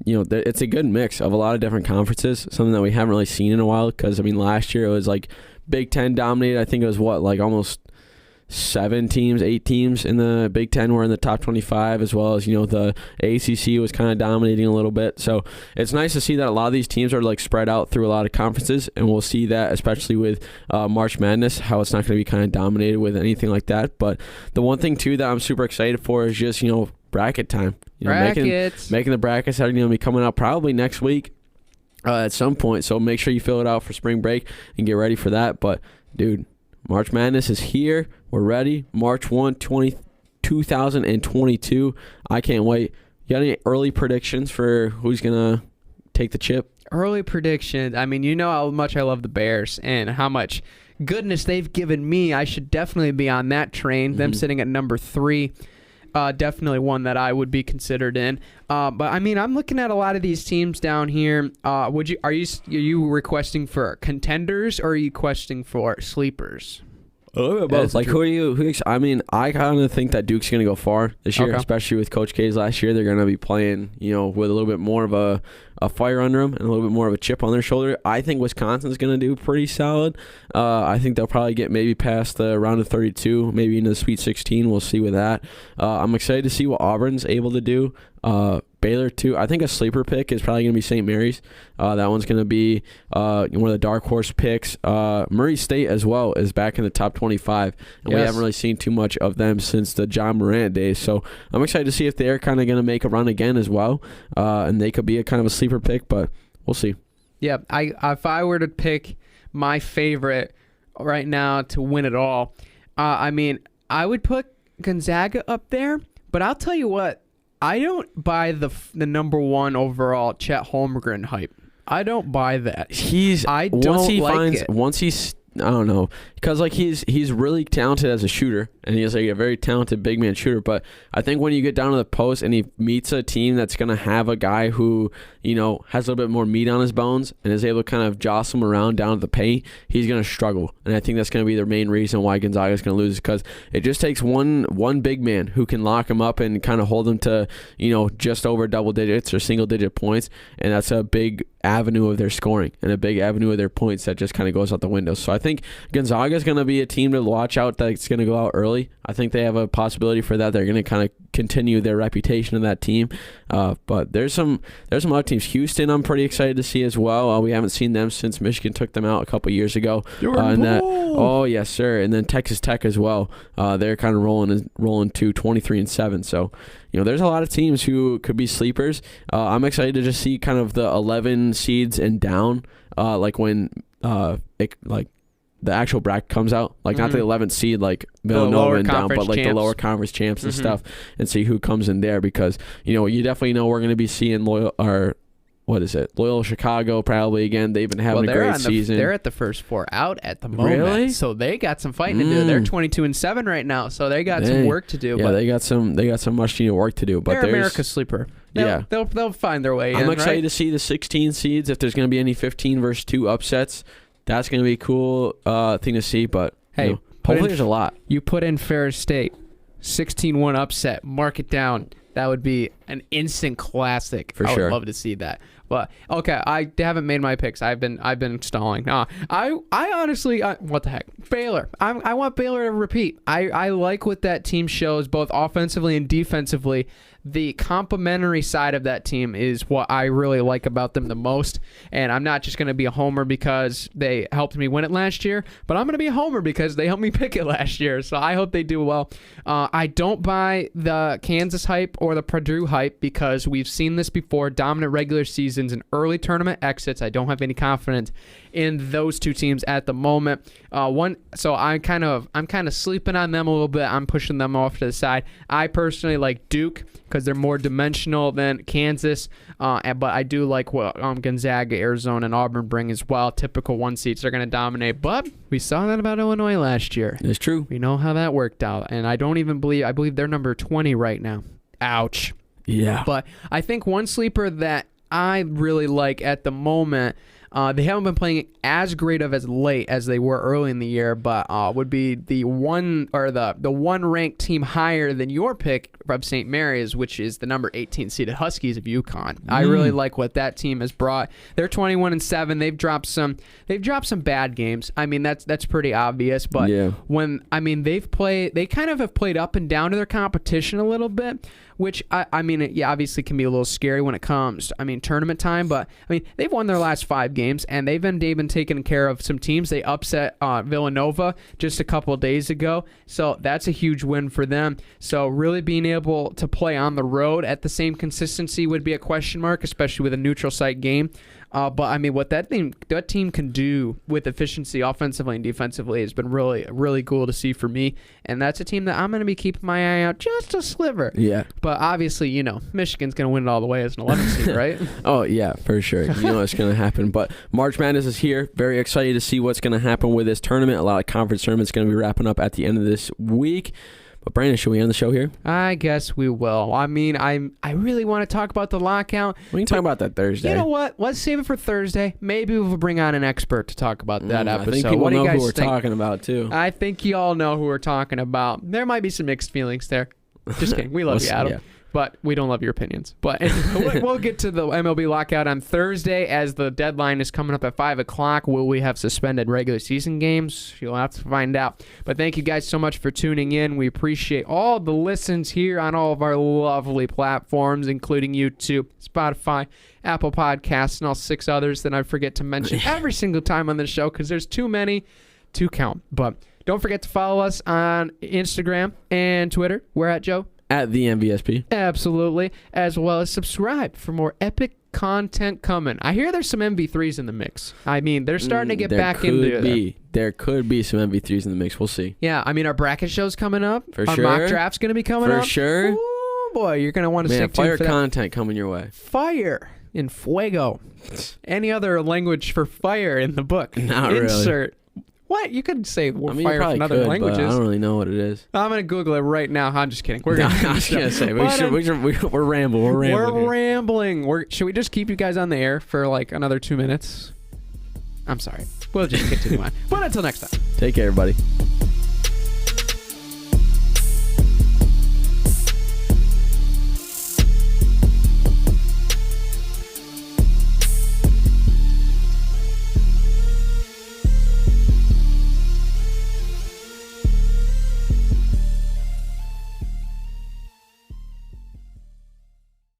Speaker 3: it's a good mix of a lot of different conferences. Something that we haven't really seen in a while. Because I mean, last year it was like Big Ten dominated. I think it was almost 8 teams in the Big Ten were in the top 25, as well as, the ACC was kind of dominating a little bit. So it's nice to see that a lot of these teams are like spread out through a lot of conferences, and we'll see that especially with March Madness, how it's not going to be kind of dominated with anything like that. But the one thing too that I'm super excited for is just, bracket time. Making the brackets that are going to be coming out probably next week at some point. So make sure you fill it out for spring break and get ready for that. But dude, March Madness is here. We're ready. March 1, 2022. I can't wait. You got any early predictions for who's going to take the chip?
Speaker 2: Early predictions. I mean, you know how much I love the Bears and how much goodness they've given me. I should definitely be on that train. Them sitting at number 3. Definitely one that I would be considered in. But I mean, I'm looking at a lot of these teams down here. Are you requesting for contenders or are you requesting for sleepers?
Speaker 3: Both. Like, who are you? I mean, I kind of think that Duke's going to go far this year, especially with Coach K's last year. They're going to be playing, with a little bit more of a fire under them and a little bit more of a chip on their shoulder. I think Wisconsin's going to do pretty solid. I think they'll probably get maybe past the round of 32, maybe into the Sweet 16. We'll see with that. I'm excited to see what Auburn's able to do. Baylor too. I think a sleeper pick is probably going to be St. Mary's. That one's going to be one of the dark horse picks. Murray State as well is back in the top 25, and we haven't really seen too much of them since the John Morant days. So I'm excited to see if they're kind of going to make a run again as well, and they could be a kind of a sleeper pick, but we'll see. Yeah,
Speaker 2: if I were to pick my favorite right now to win it all, I mean, I would put Gonzaga up there, but I'll tell you what. I don't buy the number 1 overall Chet Holmgren hype. I don't buy that. I don't know, because like he's really talented as a shooter, and he's like a very talented big man shooter. But I think when you get down to the post and he meets a team that's gonna have a guy who has a little bit more meat on his bones and is able to kind of jostle him around down to the paint, he's gonna struggle. And I think that's gonna be the main reason why Gonzaga is gonna lose, because it just takes one big man who can lock him up and kind of hold him to just over double digits or single digit points, and that's a big avenue of their scoring and a big avenue of their points that just kind of goes out the window. So I think Gonzaga is going to be a team to watch out that's going to go out early. I think they have a possibility for that. They're going to kind of continue their reputation of that team. But there's some other teams. Houston, I'm pretty excited to see as well. We haven't seen them since Michigan took them out a couple years ago. Oh yes, sir. And then Texas Tech as well. They're kind of rolling to 23-7. So there's a lot of teams who could be sleepers. I'm excited to just see kind of the 11 seeds and down, like when the actual bracket comes out, like not the 11th seed, like Villanova and down, but like the lower conference champs and stuff, and see who comes in there, because you definitely know we're going to be seeing Loyola Chicago probably again. They've been having a great season. They're at the first 4 out at the moment. Really? So they got some fighting to do. They're 22-7 right now, so they got some work to do.
Speaker 3: Yeah, they got some much needed work to do. But
Speaker 2: they're America's sleeper. They'll find their way in.
Speaker 3: I'm excited to see the 16 seeds. If there's going to be any 15 versus 2 upsets, that's going to be a cool thing to see. But
Speaker 2: hey,
Speaker 3: hopefully there's a lot.
Speaker 2: You put in Ferris State, 16-1 upset. Mark it down. That would be an instant classic.
Speaker 3: For sure.
Speaker 2: I would love to see that. But okay, I haven't made my picks. I've been stalling. I honestly, what the heck, Baylor. I want Baylor to repeat. I like what that team shows both offensively and defensively. The complementary side of that team is what I really like about them the most. And I'm not just going to be a homer because they helped me win it last year, but I'm going to be a homer because they helped me pick it last year. So I hope they do well. I don't buy the Kansas hype or the Purdue hype because we've seen this before. Dominant regular seasons and early tournament exits. I don't have any confidence in those two teams at the moment. So I'm kind of sleeping on them a little bit. I'm pushing them off to the side. I personally like Duke because they're more dimensional than Kansas, but I do like what Gonzaga, Arizona, and Auburn bring as well. Typical 1 seeds are going to dominate, but we saw that about Illinois last year.
Speaker 3: It's true.
Speaker 2: We know how that worked out, and I believe they're number 20 right now. Ouch.
Speaker 3: Yeah.
Speaker 2: But I think one sleeper that I really like at the moment, They haven't been playing as great of as late as they were early in the year, but would be the one ranked team higher than your pick of St. Mary's, which is the number 18 seeded Huskies of UConn. I really like what that team has brought. They're 21-7. They've dropped some bad games. I mean, that's pretty obvious, but they kind of have played up and down to their competition a little bit, which obviously can be a little scary when it comes to, tournament time, but they've won their last 5 games and they've been taking care of some teams. They upset Villanova just a couple of days ago, so that's a huge win for them. So really being able to play on the road at the same consistency would be a question mark, especially with a neutral site game. But what that team can do with efficiency offensively and defensively has been really, really cool to see for me. And that's a team that I'm going to be keeping my eye out just a sliver.
Speaker 3: Yeah.
Speaker 2: But obviously, Michigan's going to win it all the way as an 11 seed, right?
Speaker 3: Oh, yeah, for sure. You know what's going to happen. But March Madness is here. Very excited to see what's going to happen with this tournament. A lot of conference tournaments going to be wrapping up at the end of this week. But Brandon, should we end the show here?
Speaker 2: I guess we will. I really want to talk about the lockout.
Speaker 3: We can talk about that Thursday.
Speaker 2: You know what? Let's save it for Thursday. Maybe we'll bring on an expert to talk about that episode.
Speaker 3: I think people know who we're talking about, too.
Speaker 2: I think you all know who we're talking about. There might be some mixed feelings there. Just kidding. We love you, Adam. Yeah. But we don't love your opinions. But we'll get to the MLB lockout on Thursday as the deadline is coming up at 5 o'clock. Will we have suspended regular season games? You'll have to find out. But thank you guys so much for tuning in. We appreciate all the listens here on all of our lovely platforms, including YouTube, Spotify, Apple Podcasts, and all 6 others that I forget to mention every single time on the show because there's too many to count. But don't forget to follow us on Instagram and Twitter. We're at Joe.
Speaker 3: At the MVSP.
Speaker 2: Absolutely. As well as subscribe for more epic content coming. I hear there's some MV3s in the mix. They're starting to get back into it.
Speaker 3: There could be some MV3s in the mix. We'll see.
Speaker 2: Yeah, our bracket show's coming up.
Speaker 3: For
Speaker 2: our
Speaker 3: sure.
Speaker 2: Our mock draft's going to be coming up.
Speaker 3: For sure.
Speaker 2: Oh, boy, you're going to want to stick to
Speaker 3: fire content coming your way.
Speaker 2: Fire in fuego. Any other language for fire in the book?
Speaker 3: Not
Speaker 2: Insert. Really. What? You could say fire in other languages.
Speaker 3: But I don't really know what it is.
Speaker 2: I'm going to Google it right now. I'm just kidding.
Speaker 3: I was going to say, we're rambling.
Speaker 2: We're rambling. Should we just keep you guys on the air for another 2 minutes? I'm sorry. We'll just continue on. But until next time.
Speaker 3: Take care, everybody.